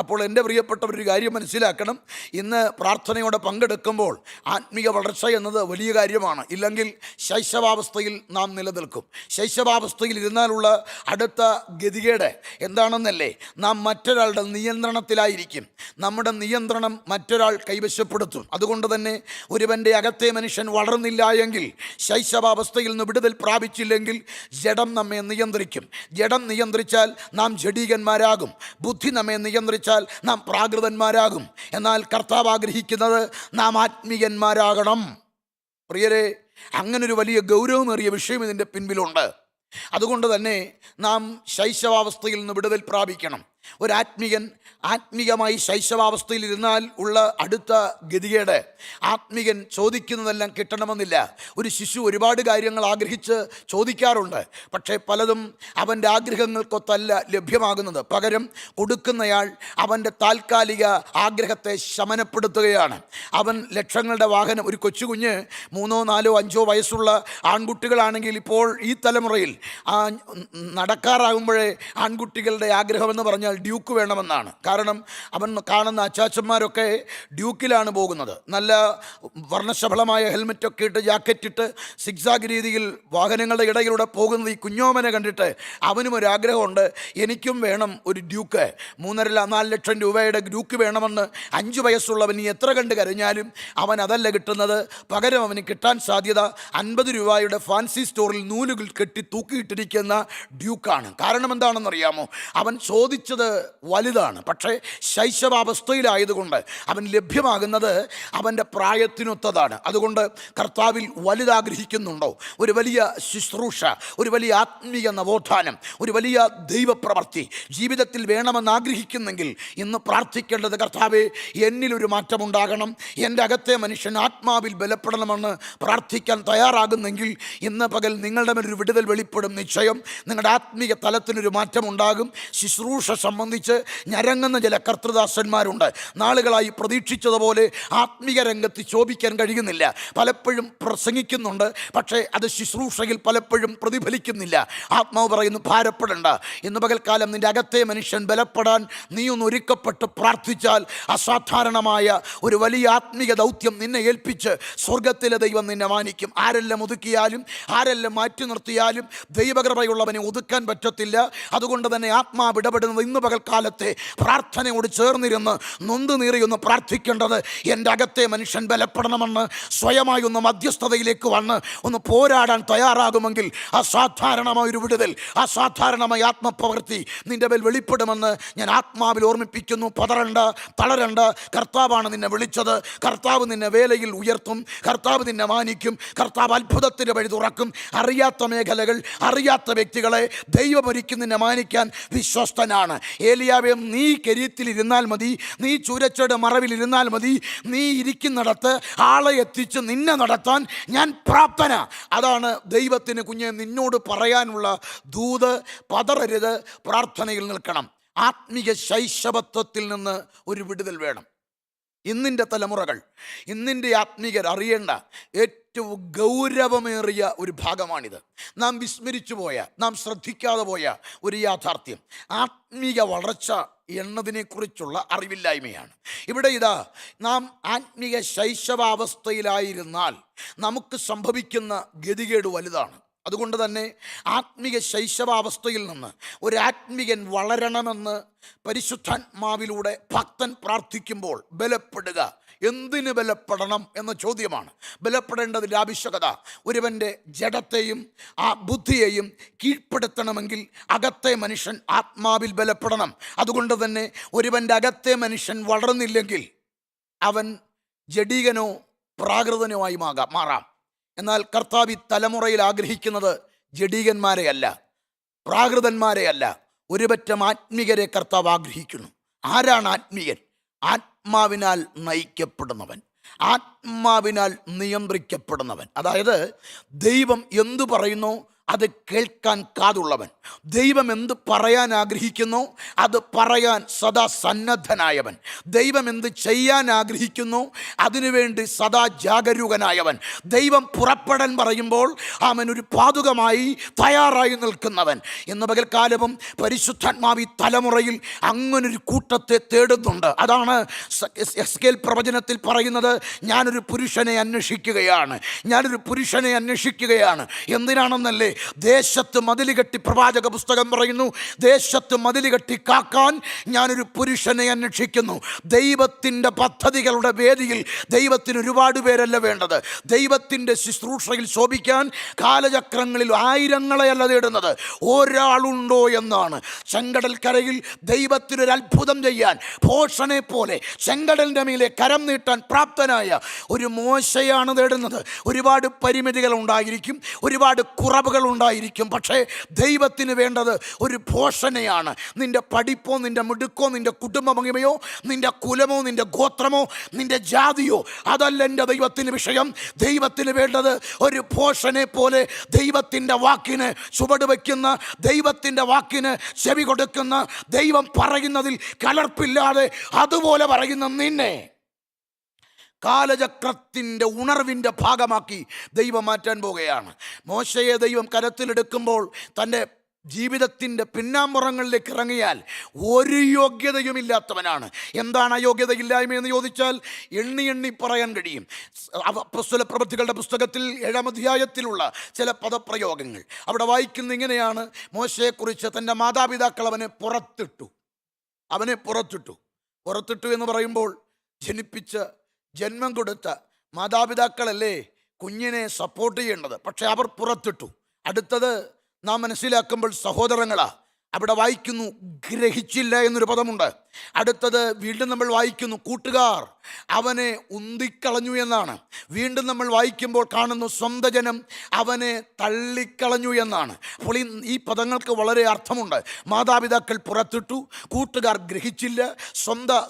അപ്പോൾ എൻ്റെ പ്രിയപ്പെട്ടവരൊരു കാര്യം മനസ്സിലാക്കണം, ഇന്ന് പ്രാർത്ഥനയോടെ പങ്കെടുക്കുമ്പോൾ ആത്മീക വളർച്ച എന്നത് വലിയ കാര്യമാണ്. ഇല്ലെങ്കിൽ ശൈശവാവസ്ഥയിൽ നാം നിലനിൽക്കും. ശൈശവാവസ്ഥയിൽ ഇരുന്നാലുള്ള അടുത്ത ഗതികേട് എന്താണെന്നല്ലേ? നാം മറ്റൊരാളുടെ നിയന്ത്രണത്തിലായിരിക്കും. നമ്മുടെ നിയന്ത്രണം മറ്റൊരാൾ കൈവശപ്പെടുത്തും. അതുകൊണ്ട് തന്നെ ഒരുവൻ്റെ അകത്തെ മനുഷ്യൻ വളർന്നില്ല എങ്കിൽ, ശൈശവാവസ്ഥയിൽ നിന്ന് വിടുതൽ പ്രാപിച്ചില്ലെങ്കിൽ, ജഡം നമ്മെ നിയന്ത്രിക്കും. ജഡം നിയന്ത്രിച്ചാൽ നാം ജഡീകന്മാരാകും, ബുദ്ധി നമ്മെ നിയന്ത്രിച്ചാൽ നാം പ്രാകൃതന്മാരാകും. എന്നാൽ കർത്താവ് ആഗ്രഹിക്കുന്നത് നാം ആത്മീയന്മാരാകണം. പ്രിയരെ, അങ്ങനൊരു വലിയ ഗൗരവമേറിയ വിഷയം ഇതിൻ്റെ പിൻപിലുണ്ട്. അതുകൊണ്ട് തന്നെ നാം ശൈശവാവസ്ഥയിൽ നിന്ന് വിടുതൽ പ്രാപിക്കണം. ഒരാത്മീകൻ ആത്മീകമായി ശൈശവാവസ്ഥയിലിരുന്നാൽ ഉള്ള അടുത്ത ഗതികേട്, ആത്മീകൻ ചോദിക്കുന്നതെല്ലാം കിട്ടണമെന്നില്ല. ഒരു ശിശു ഒരുപാട് കാര്യങ്ങൾ ആഗ്രഹിച്ച് ചോദിക്കാറുണ്ട്. പക്ഷേ പലതും അവൻ്റെ ആഗ്രഹങ്ങൾക്കൊത്തല്ല ലഭ്യമാകുന്നത്. പകരം കൊടുക്കുന്നയാൾ അവൻ്റെ താൽക്കാലിക ആഗ്രഹത്തെ ശമനപ്പെടുത്തുകയാണ്. അവൻ ലക്ഷങ്ങളുടെ വാഹനം, ഒരു കൊച്ചുകുഞ്ഞ് 3, 4, 5 വയസ്സുള്ള ആൺകുട്ടികളാണെങ്കിൽ ഇപ്പോൾ ഈ തലമുറയിൽ നടക്കാറാകുമ്പോഴേ ആൺകുട്ടികളുടെ ആഗ്രഹമെന്ന് പറഞ്ഞാൽ ഡ്യൂക്ക് വേണമെന്നാണ്. കാരണം അവൻ കാണുന്ന അച്ചാച്ചന്മാരൊക്കെ ഡ്യൂക്കിലാണ് പോകുന്നത്. നല്ല വർണ്ണശബളമായ ഹെൽമെറ്റൊക്കെ ഇട്ട്, ജാക്കറ്റിട്ട്, സിക്സാഗ് രീതിയിൽ വാഹനങ്ങളുടെ ഇടയിലൂടെ പോകുന്നത് ഈ കുഞ്ഞോമനെ കണ്ടിട്ട് അവനും ഒരു ആഗ്രഹമുണ്ട്, എനിക്കും വേണം ഒരു ഡ്യൂക്ക്. 3.5-4 ലക്ഷം രൂപയുടെ ഡ്യൂക്ക് വേണമെന്ന് 5 വയസ്സുള്ളവൻ ഈ എത്ര കണ്ട് കരഞ്ഞാലും അവൻ അതല്ല കിട്ടുന്നത്. പകരം അവന് കിട്ടാൻ സാധ്യത 50 രൂപയുടെ ഫാൻസി സ്റ്റോറിൽ നൂലുകൾ കെട്ടി തൂക്കിയിട്ടിരിക്കുന്ന ഡ്യൂക്കാണ്. കാരണം എന്താണെന്നറിയാമോ? അവൻ ചോദിച്ചത് വലുതാണ്. പക്ഷേ ശൈശവാവസ്ഥയിലായതുകൊണ്ട് അവൻ ലഭ്യമാകുന്നത് അവൻ്റെ പ്രായത്തിനൊത്തതാണ്. അതുകൊണ്ട് കർത്താവിൽ വലുതാഗ്രഹിക്കുന്നുണ്ടോ? ഒരു വലിയ ശുശ്രൂഷ, ഒരു വലിയ ആത്മീയ നവോത്ഥാനം, ഒരു വലിയ ദൈവപ്രവൃത്തി ജീവിതത്തിൽ വേണമെന്ന് ആഗ്രഹിക്കുന്നെങ്കിൽ ഇന്ന് പ്രാർത്ഥിക്കേണ്ടത്, കർത്താവേ, എന്നിലൊരു മാറ്റമുണ്ടാകണം, എൻ്റെ അകത്തെ മനുഷ്യൻ ആത്മാവിൽ ബലപ്പെടണമെന്ന് പ്രാർത്ഥിക്കാൻ തയ്യാറാകുന്നെങ്കിൽ ഇന്ന് പകൽ നിങ്ങളുടെ മേലൊരു വിടുതൽ വെളിപ്പെടും. നിശ്ചയം നിങ്ങളുടെ ആത്മീയ തലത്തിനൊരു മാറ്റമുണ്ടാകും. ശുശ്രൂഷ സംബന്ധിച്ച് ഞരങ്ങുന്ന ചില കർത്തൃദാസന്മാരുണ്ട്. നാളുകളായി പ്രതീക്ഷിച്ചതുപോലെ ആത്മീയ രംഗത്ത് ശോഭിക്കാൻ കഴിയുന്നില്ല. പലപ്പോഴും പ്രസംഗിക്കുന്നുണ്ട്, പക്ഷേ അത് ശുശ്രൂഷയിൽ പലപ്പോഴും പ്രതിഫലിക്കുന്നില്ല. ആത്മാവ് പറയുന്നു, ഭാരപ്പെടേണ്ട. ഇന്ന് പകൽക്കാലം നിൻ്റെ അകത്തെ മനുഷ്യൻ ബലപ്പെടാൻ നീ ഒന്ന് ഒരുക്കപ്പെട്ട് പ്രാർത്ഥിച്ചാൽ അസാധാരണമായ ഒരു വലിയ ആത്മീയ ദൗത്യം നിന്നെ ഏൽപ്പിച്ച് സ്വർഗത്തിലെ ദൈവം നിന്നെ മാനിക്കും. ആരെല്ലാം ഒതുക്കിയാലും ആരെല്ലാം മാറ്റി നിർത്തിയാലും ദൈവകൃപയുള്ളവനെ ഒതുക്കാൻ പറ്റത്തില്ല. അതുകൊണ്ട് തന്നെ ആത്മാവ് ഇടപെടുന്നത് ഇന്ന് പകൽക്കാലത്തെ പ്രാർത്ഥനയോട് ചേർന്നിരുന്ന് നൊന്ത് നീറിയൊന്ന് പ്രാർത്ഥിക്കേണ്ടത്, എൻ്റെ അകത്തെ മനുഷ്യൻ ബലപ്പെടണമെന്ന് സ്വയമായി ഒന്ന് മധ്യസ്ഥതയിലേക്ക് വന്ന് ഒന്ന് പോരാടാൻ തയ്യാറാകുമെങ്കിൽ അസാധാരണമായൊരു വിടുതൽ, അസാധാരണമായ ആത്മപ്രവൃത്തി നിൻ്റെ മേൽ വെളിപ്പെടുമെന്ന് ഞാൻ ആത്മാവിൽ ഓർമ്മിപ്പിക്കുന്നു. പതറണ്ട, തളരണ്ട. കർത്താവാണ് നിന്നെ വിളിച്ചത്. കർത്താവ് നിന്നെ വേലയിൽ ഉയർത്തും. കർത്താവ് നിന്നെ മാനിക്കും. കർത്താവ് അത്ഭുതത്തിൻ്റെ വഴി തുറക്കും. അറിയാത്ത മേഖലകൾ, അറിയാത്ത വ്യക്തികളെ ദൈവമൊരിക്കും നിന്നെ മാനിക്കാൻ വിശ്വസ്തനാണ്. ഏലിയാവേ, നീ കെരീത്തിലിരുന്നാൽ മതി, നീ ചൂരച്ചയുടെ മറവിലിരുന്നാൽ മതി, നീ ഇരിക്കുന്നിടത്ത് ആളെ എത്തിച്ച് നിന്നെ നടത്താൻ ഞാൻ പ്രാപ്തന. അതാണ് ദൈവത്തിന് കുഞ്ഞെ നിന്നോട് പറയാനുള്ള ദൂത്. പതറരുത്, പ്രാർത്ഥനയിൽ നിൽക്കണം. ആത്മീയ ശൈശവത്വത്തിൽ നിന്ന് ഒരു വിടുതൽ വേണം. ഇന്നിൻ്റെ തലമുറകൾ, ഇന്നിൻ്റെ ആത്മീയർ അറിയേണ്ട ഏറ്റവും ഗൗരവമേറിയ ഒരു ഭാഗമാണിത്. നാം വിസ്മരിച്ചു പോയ, നാം ശ്രദ്ധിക്കാതെ പോയ ഒരു യാഥാർത്ഥ്യം ആത്മീയ വളർച്ച എന്നതിനെക്കുറിച്ചുള്ള അറിവില്ലായ്മയാണ്. ഇവിടെ ഇതാ, നാം ആത്മീയ ശൈശവാവസ്ഥയിലായിരുന്നാൽ നമുക്ക് സംഭവിക്കുന്ന ഗതികേട് വലുതാണ്. അതുകൊണ്ട് തന്നെ ആത്മീയ ശൈശവാവസ്ഥയിൽ നിന്ന് ഒരു ആത്മീയൻ വളരണമെന്ന് പരിശുദ്ധാത്മാവിലൂടെ ഭക്തൻ പ്രാർത്ഥിക്കുമ്പോൾ ബലപ്പെടുക. എന്തിന് ബലപ്പെടണം എന്ന ചോദ്യമാണ്. ബലപ്പെടേണ്ടതിൻ്റെ ആവശ്യകത, ഒരുവൻ്റെ ജഡത്തെയും ആ ബുദ്ധിയെയും കീഴ്പ്പെടുത്തണമെങ്കിൽ അകത്തെ മനുഷ്യൻ ആത്മാവിൽ ബലപ്പെടണം. അതുകൊണ്ട് തന്നെ ഒരുവൻ്റെ അകത്തെ മനുഷ്യൻ വളർന്നില്ലെങ്കിൽ അവൻ ജഡീകനോ പ്രാകൃതനോ ആയി മാറാം. എന്നാൽ കർത്താവ് ഈ തലമുറയിൽ ആഗ്രഹിക്കുന്നത് ജഡീകന്മാരെയല്ല, പ്രാകൃതന്മാരെയല്ല, ഒരുപറ്റം ആത്മീയരെ കർത്താവ് ആഗ്രഹിക്കുന്നു. ആരാണ് ആത്മീയൻ? ആത്മാവിനാൽ നയിക്കപ്പെടുന്നവൻ, ആത്മാവിനാൽ നിയന്ത്രിക്കപ്പെടുന്നവൻ. അതായത് ദൈവം എന്തു പറയുന്നു അത് കേൾക്കാൻ കാതുള്ളവൻ, ദൈവം എന്ത് പറയാൻ ആഗ്രഹിക്കുന്നു അത് പറയാൻ സദാ സന്നദ്ധനായവൻ, ദൈവം എന്ത് ചെയ്യാൻ ആഗ്രഹിക്കുന്നു അതിനുവേണ്ടി സദാ ജാഗരൂകനായവൻ, ദൈവം പുറപ്പെടാൻ പറയുമ്പോൾ അവൻ ഒരു പാതുകമായി തയ്യാറായി നിൽക്കുന്നവൻ. ഇന്ന് പകൽക്കാലവും പരിശുദ്ധാത്മാവ് ഈ തലമുറയിൽ അങ്ങനൊരു കൂട്ടത്തെ തേടുന്നുണ്ട്. അതാണ് എസ്കേൽ പ്രവചനത്തിൽ പറയുന്നത്, ഞാനൊരു പുരുഷനെ അന്വേഷിക്കുകയാണ്, ഞാനൊരു പുരുഷനെ അന്വേഷിക്കുകയാണ്. എന്തിനാണെന്നല്ലേ? ദേശത്ത് മതില് കെട്ടി, പ്രവാചക പുസ്തകം പറയുന്നു, ദേശത്ത് മതില് കെട്ടി കാക്കാൻ ഞാനൊരു പുരുഷനെ അന്വേഷിക്കുന്നു. ദൈവത്തിൻ്റെ പദ്ധതികളുടെ വേദിയിൽ ദൈവത്തിന് ഒരുപാട് പേരല്ല വേണ്ടത്. ദൈവത്തിൻ്റെ ശുശ്രൂഷയിൽ ശോഭിക്കാൻ കാലചക്രങ്ങളിൽ ആയിരങ്ങളെയല്ല തേടുന്നത്, ഒരാളുണ്ടോ എന്നാണ്. ചെങ്കടൽക്കരയിൽ ദൈവത്തിനൊരു അത്ഭുതം ചെയ്യാൻ ഭോഷനെ പോലെ ചെങ്കടലിൻ്റെ മേലെ കരം നീട്ടാൻ പ്രാപ്തനായ ഒരു മോശയാണ് തേടുന്നത്. ഒരുപാട് പരിമിതികൾ ഉണ്ടായിരിക്കും, ഒരുപാട് കുറവുകൾ ഉണ്ടായിരിക്കും. പക്ഷേ ദൈവത്തിന് വേണ്ടത് ഒരു പോഷണയാണ്. നിന്റെ പഠിപ്പോ, നിന്റെ മിടുക്കോ, നിന്റെ കുടുംബ മഹിമയോ, നിന്റെ കുലമോ, നിന്റെ ഗോത്രമോ, നിന്റെ ജാതിയോ, അതല്ല എൻ്റെ ദൈവത്തിന് വിഷയം. ദൈവത്തിന് വേണ്ടത് ഒരു പോഷനെ പോലെ ദൈവത്തിൻ്റെ വാക്കിന് ചുവട് വയ്ക്കുന്ന, ദൈവത്തിൻ്റെ വാക്കിന് ചെവി കൊടുക്കുന്ന, ദൈവം പറയുന്നതിൽ കലർപ്പില്ലാതെ അതുപോലെ പറയുന്ന നിന്നെ കാലചക്രത്തിൻ്റെ ഉണർവിൻ്റെ ഭാഗമാക്കി ദൈവം മാറ്റാൻ പോകുകയാണ്. മോശയെ ദൈവം കരത്തിലെടുക്കുമ്പോൾ തൻ്റെ ജീവിതത്തിൻ്റെ പിന്നാമ്പുറങ്ങളിലേക്ക് ഇറങ്ങിയാൽ ഒരു യോഗ്യതയുമില്ലാത്തവനാണ്. എന്താണ് അയോഗ്യതയില്ലായ്മ എന്ന് ചോദിച്ചാൽ എണ്ണി എണ്ണി പറയാൻ കഴിയും. അപ്പോസ്തല പ്രവൃത്തികളുടെ പുസ്തകത്തിൽ 7-ാം അധ്യായത്തിലുള്ള ചില പദപ്രയോഗങ്ങൾ അവിടെ വായിക്കുന്ന ഇങ്ങനെയാണ്: മോശയെക്കുറിച്ച് തൻ്റെ മാതാപിതാക്കൾ അവനെ പുറത്തിട്ടു എന്ന് പറയുമ്പോൾ ജന്മം കൊടുത്ത മാതാപിതാക്കളല്ലേ കുഞ്ഞിനെ സപ്പോർട്ട് ചെയ്യേണ്ടത്. പക്ഷെ അവർ പുറത്തിട്ടു. അടുത്തത് നാം മനസ്സിലാക്കുമ്പോൾ സഹോദരങ്ങളാ, അവിടെ വായിക്കുന്നു ഗ്രഹിച്ചില്ല എന്നൊരു പദമുണ്ട്. അടുത്തത് വീണ്ടും നമ്മൾ വായിക്കുന്നു കൂട്ടുകാർ അവനെ ഉന്തിക്കളഞ്ഞു എന്നാണ്. വീണ്ടും നമ്മൾ വായിക്കുമ്പോൾ കാണുന്നു സ്വന്തം ജനം അവനെ തള്ളിക്കളഞ്ഞു എന്നാണ്. അപ്പോൾ ഈ പദങ്ങൾക്ക് വളരെ അർത്ഥമുണ്ട്. മാതാപിതാക്കൾ പുറത്തിട്ടു, കൂട്ടുകാർ ഗ്രഹിച്ചില്ല, സ്വന്തം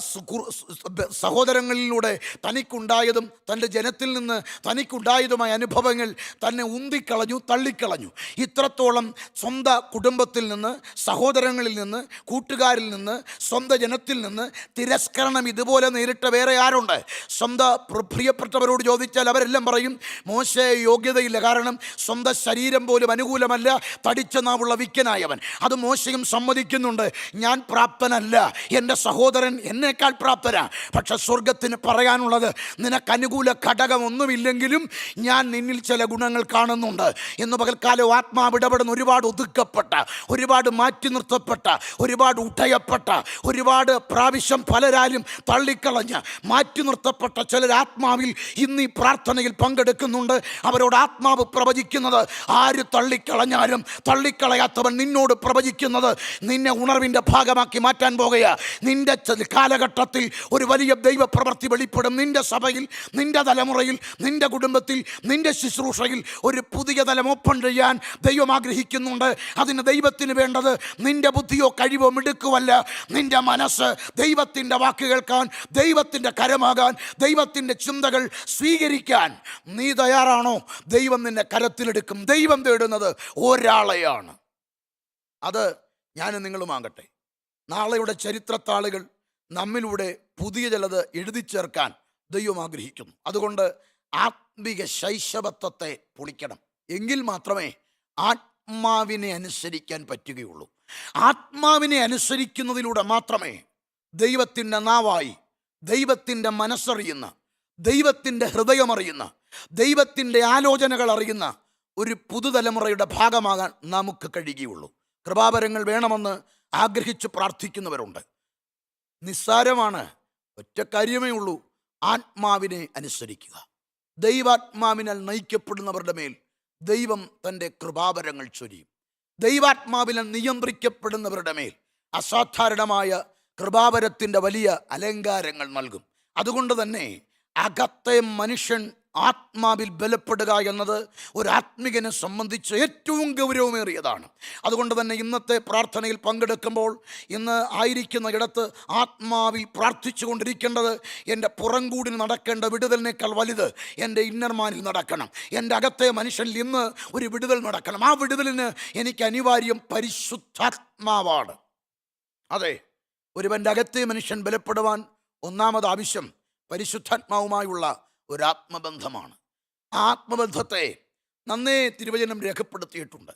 സഹോദരങ്ങളിലൂടെ തനിക്കുണ്ടായതും തൻ്റെ ജനത്തിൽ നിന്ന് തനിക്കുണ്ടായതുമായ അനുഭവങ്ങൾ തന്നെ ഉന്തിക്കളഞ്ഞു, തള്ളിക്കളഞ്ഞു. ഇത്രത്തോളം സ്വന്തം കുടുംബത്തിൽ നിന്ന്, സഹോദരങ്ങളിൽ നിന്ന്, കൂട്ടുകാരിൽ നിന്ന്, സ്വന്തം ജനത്തിൽ നിന്ന് തിരസ്കരണം ഇതുപോലെ നേരിട്ട വേറെ ആരുണ്ട്? സ്വന്തം പ്രിയപ്പെട്ടവരോട് ചോദിച്ചാൽ അവരെല്ലാം പറയും മോശെ യോഗ്യതയില്ല. കാരണം സ്വന്തം ശരീരം പോലും അനുകൂലമല്ല, തടിച്ച നാവുള്ള വിക്കനായവൻ. അത് മോശയും സമ്മതിക്കുന്നുണ്ട്. ഞാൻ പ്രാപ്തനല്ല, എൻ്റെ സഹോദരൻ എന്നേക്കാൾ പ്രാപ്തനാ. പക്ഷെ സ്വർഗത്തിന് പറയാനുള്ളത് നിനക്ക് അനുകൂല ഘടകമൊന്നുമില്ലെങ്കിലും ഞാൻ നിന്നിൽ ചില ഗുണങ്ങൾ കാണുന്നുണ്ട് എന്ന് പകൽക്കാലം ആത്മാവ് ഇടപെടുന്ന ഒരുപാട് ഒതുക്കപ്പെട്ട, ഒരുപാട് മാറ്റി നിർത്തപ്പെട്ട, ഒരുപാട് ഉടയപ്പെട്ട, ഒരുപാട് പ്രാവശ്യം പലരാലും തള്ളിക്കളഞ്ഞ് മാറ്റി നിർത്തപ്പെട്ട ചിലർ ആത്മാവിൽ ഇന്ന് ഈ പ്രാർത്ഥനയിൽ പങ്കെടുക്കുന്നുണ്ട്. അവരോട് ആത്മാവ് പ്രവചിക്കുന്നത്, ആര് തള്ളിക്കളഞ്ഞാലും തള്ളിക്കളയാത്തവൻ നിന്നോട് പ്രവചിക്കുന്നത് നിന്നെ ഉണർവിൻ്റെ ഭാഗമാക്കി മാറ്റാൻ പോകുക. നിന്റെ കാലഘട്ടത്തിൽ ഒരു വലിയ ദൈവപ്രവൃത്തി വെളിപ്പെടും. നിന്റെ സഭയിൽ, നിന്റെ തലമുറയിൽ, നിന്റെ കുടുംബത്തിൽ, നിന്റെ ശുശ്രൂഷയിൽ ഒരു പുതിയ തലം ഓപ്പൺ ചെയ്യാൻ ദൈവം ആഗ്രഹിക്കുന്നുണ്ട്. അതിന് ദൈവത്തിന് വേണ്ടത് നിന്റെ ബുദ്ധിയോ കഴിവോ മിടുക്കുമല്ല, നിന്റെ മനസ്സ് ദൈവത്തിൻ്റെ വാക്ക് കേൾക്കാൻ, ദൈവത്തിൻ്റെ കരമാകാൻ, ദൈവത്തിൻ്റെ ചിന്തകൾ സ്വീകരിക്കാൻ നീ തയ്യാറാണോ? ദൈവം നിന്നെ കരത്തിലെടുക്കും. ദൈവം തേടുന്നത് ഒരാളെയാണ്. അത് ഞാനും നിങ്ങളുമാകട്ടെ. നാളെയുടെ ചരിത്രത്താളുകൾ നമ്മിലൂടെ പുതിയ ചിലത് എഴുതി ചേർക്കാൻ ദൈവം ആഗ്രഹിക്കുന്നു. അതുകൊണ്ട് ആത്മീക ശൈശവത്വത്തെ പൊളിക്കണം. എങ്കിൽ മാത്രമേ ആത്മാവിനെ അനുസരിക്കാൻ പറ്റുകയുള്ളൂ. ആത്മാവിനെ അനുസരിക്കുന്നതിലൂടെ മാത്രമേ ദൈവത്തിൻ്റെ നാവായി, ദൈവത്തിൻ്റെ മനസ്സറിയുന്ന, ദൈവത്തിൻ്റെ ഹൃദയമറിയുന്ന, ദൈവത്തിൻ്റെ ആലോചനകൾ അറിയുന്ന ഒരു പുതുതലമുറയുടെ ഭാഗമാകാൻ നമുക്ക് കഴിയുകയുള്ളൂ. കൃപാവരങ്ങൾ വേണമെന്ന് ആഗ്രഹിച്ച് പ്രാർത്ഥിക്കുന്നവരുണ്ട്. നിസ്സാരമാണ്, ഒറ്റ കാര്യമേ ഉള്ളൂ: ആത്മാവിനെ അനുസരിക്കുക. ദൈവാത്മാവിനാൽ നയിക്കപ്പെടുന്നവരുടെ മേൽ ദൈവം തൻ്റെ കൃപാവരങ്ങൾ ചൊരിയും. ദൈവാത്മാവിനാൽ നിയന്ത്രിക്കപ്പെടുന്നവരുടെ മേൽ അസാധാരണമായ കൃപാവരത്തിൻ്റെ വലിയ അലങ്കാരങ്ങൾ നൽകും. അതുകൊണ്ട് തന്നെ അകത്തെ മനുഷ്യൻ ആത്മാവിൽ ബലപ്പെടുക എന്നത് ഒരു ആത്മികനെ സംബന്ധിച്ച് ഏറ്റവും ഗൗരവമേറിയതാണ്. അതുകൊണ്ട് തന്നെ ഇന്നത്തെ പ്രാർത്ഥനയിൽ പങ്കെടുക്കുമ്പോൾ, ഇന്ന് ആയിരിക്കുന്ന ഇടത്ത് ആത്മാവിൽ പ്രാർത്ഥിച്ചു കൊണ്ടിരിക്കേണ്ടത്, എൻ്റെ പുറംകൂടിൽ നടക്കേണ്ട വിടുതലിനേക്കാൾ വലുത് എൻ്റെ ഇന്നർമാനിൽ നടക്കണം. എൻ്റെ അകത്തെ മനുഷ്യനിൽ ഇന്ന് ഒരു വിടുതൽ നടക്കണം. ആ വിടുതലിന് എനിക്ക് അനിവാര്യം പരിശുദ്ധാത്മാവാണ്. അതെ, ഒരുവൻ്റെ അകത്തെ മനുഷ്യൻ ബലപ്പെടുവാൻ ഒന്നാമത് ആവശ്യം പരിശുദ്ധാത്മാവുമായുള്ള ഒരാത്മബന്ധമാണ്. ആ ആത്മബന്ധത്തെ നന്നേ തിരുവചനം രേഖപ്പെടുത്തിയിട്ടുണ്ട്.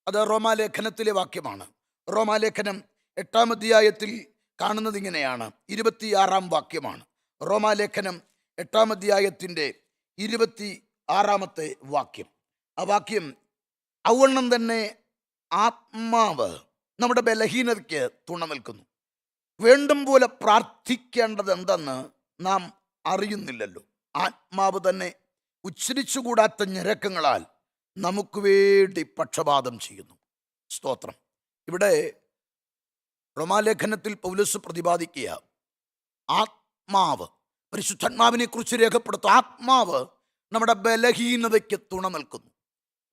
അത് റോമാലേഖനത്തിലെ വാക്യമാണ്. റോമാലേഖനം 8-ാം അധ്യായത്തിൽ കാണുന്നത് ഇങ്ങനെയാണ്, 26-ാം വാക്യമാണ്. റോമാലേഖനം 8-ാം അധ്യായത്തിൻ്റെ 26-ാമത്തെ വാക്യം. ആ വാക്യം, ഔവണ്ണം തന്നെ ആത്മാവ് നമ്മുടെ ബലഹീനതയ്ക്ക് തുണ നിൽക്കുന്നു. വേണ്ടും പോലെ പ്രാർത്ഥിക്കേണ്ടത് എന്തെന്ന് നാം അറിയുന്നില്ലല്ലോ. ആത്മാവ് തന്നെ ഉച്ചരിച്ചുകൂടാത്ത ഞരക്കങ്ങളാൽ നമുക്ക് വേണ്ടി പക്ഷപാതം ചെയ്യുന്നു. സ്തോത്രം. ഇവിടെ റോമാലേഖനത്തിൽ പൗലോസ് പ്രതിപാദിക്കുക, ആത്മാവ്, പരിശുദ്ധാത്മാവിനെ കുറിച്ച് രേഖപ്പെടുത്തും. ആത്മാവ് നമ്മുടെ ബലഹീനതയ്ക്ക് തുണ നിൽക്കുന്നു.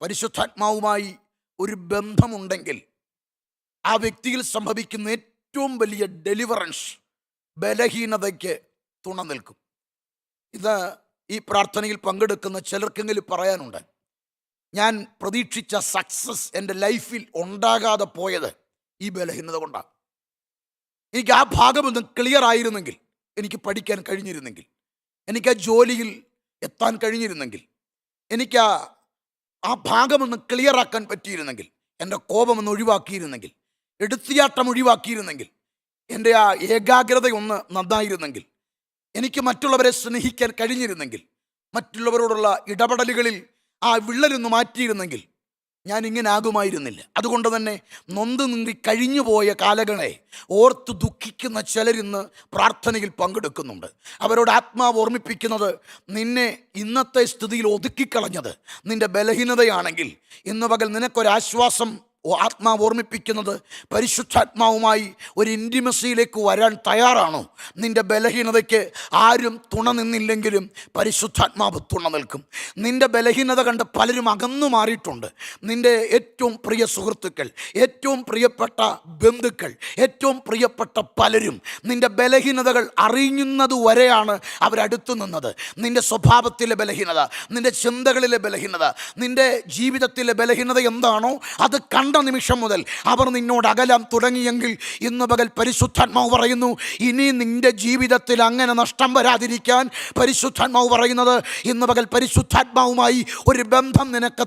പരിശുദ്ധാത്മാവുമായി ഒരു ബന്ധമുണ്ടെങ്കിൽ ആ വ്യക്തിയിൽ സംഭവിക്കുന്ന ഏറ്റവും വലിയ ഡെലിവറൻസ് ബലഹീനതയ്ക്ക് തുണ നിൽക്കും. ഇത് ഈ പ്രാർത്ഥനയിൽ പങ്കെടുക്കുന്ന ചിലർക്കെങ്കിലും പറയാനുണ്ട്. ഞാൻ പ്രതീക്ഷിച്ച സക്സസ് എൻ്റെ ലൈഫിൽ ഉണ്ടാകാതെ പോയത് ഈ ബലഹീനത കൊണ്ടാണ്. എനിക്ക് ആ ഭാഗമൊന്നും ക്ലിയർ ആയിരുന്നെങ്കിൽ, എനിക്ക് പഠിക്കാൻ കഴിഞ്ഞിരുന്നെങ്കിൽ, എനിക്ക് ആ ജോലിയിൽ എത്താൻ കഴിഞ്ഞിരുന്നെങ്കിൽ, എനിക്ക് ആ ഭാഗമൊന്ന് ക്ലിയർ ആക്കാൻ പറ്റിയിരുന്നെങ്കിൽ, എൻ്റെ കോപമൊന്ന് ഒഴിവാക്കിയിരുന്നെങ്കിൽ, എടുത്തിയാട്ടം ഒഴിവാക്കിയിരുന്നെങ്കിൽ, എൻ്റെ ആ ഏകാഗ്രത ഒന്ന് നന്നായിരുന്നെങ്കിൽ, എനിക്ക് മറ്റുള്ളവരെ സ്നേഹിക്കാൻ കഴിഞ്ഞിരുന്നെങ്കിൽ, മറ്റുള്ളവരോടുള്ള ഇടപെടലുകളിൽ ആ വിള്ളലൊന്ന് മാറ്റിയിരുന്നെങ്കിൽ ഞാൻ ഇങ്ങനെ ആകുമായിരുന്നില്ല. അതുകൊണ്ട് തന്നെ നൊന്ത് നീന്തി കഴിഞ്ഞു പോയ കാലങ്ങളെ ഓർത്ത് ദുഃഖിക്കുന്ന ചിലരിന്ന് പ്രാർത്ഥനയിൽ പങ്കെടുക്കുന്നുണ്ട്. അവരോട് ആത്മാവ് ഓർമ്മിപ്പിക്കുന്നത്, നിന്നെ ഇന്നത്തെ സ്ഥിതിയിൽ ഒതുക്കിക്കളഞ്ഞത് നിന്റെ ബലഹീനതയാണെങ്കിൽ ഇന്ന് പകൽ നിനക്കൊരാശ്വാസം ആത്മാവ് ഓർമ്മിപ്പിക്കുന്നത്, പരിശുദ്ധാത്മാവുമായി ഒരു ഇൻറ്റിമസിയിലേക്ക് വരാൻ തയ്യാറാണോ? നിന്റെ ബലഹീനതയ്ക്ക് ആരും തുണ നിന്നില്ലെങ്കിലും പരിശുദ്ധാത്മാവ് തുണ നിൽക്കും. നിന്റെ ബലഹീനത കണ്ട് പലരും അകന്നു മാറിയിട്ടുണ്ട്. നിന്റെ ഏറ്റവും പ്രിയ സുഹൃത്തുക്കൾ, ഏറ്റവും പ്രിയപ്പെട്ട ബന്ധുക്കൾ, ഏറ്റവും പ്രിയപ്പെട്ട പലരും നിന്റെ ബലഹീനതകൾ അറിയുന്നത് വരെയാണ് അവരടുത്തു നിന്നത്. നിന്റെ സ്വഭാവത്തിലെ ബലഹീനത, നിന്റെ ചിന്തകളിലെ ബലഹീനത, നിന്റെ ജീവിതത്തിലെ ബലഹീനത എന്താണോ അത് കണ്ട നിമിഷം മുതൽ അവർ നിന്നോട് അകലാൻ തുടങ്ങിയെങ്കിൽ ഇന്ന് പകൽ പരിശുദ്ധാത്മാവ് പറയുന്നു, ഇനി നിന്റെ ജീവിതത്തിൽ അങ്ങനെ നഷ്ടം വരാതിരിക്കാൻ പരിശുദ്ധാത്മാവ് പറയുന്നത്, ഇന്ന് പകൽ പരിശുദ്ധാത്മാവുമായി ഒരു ബന്ധം നിനക്ക്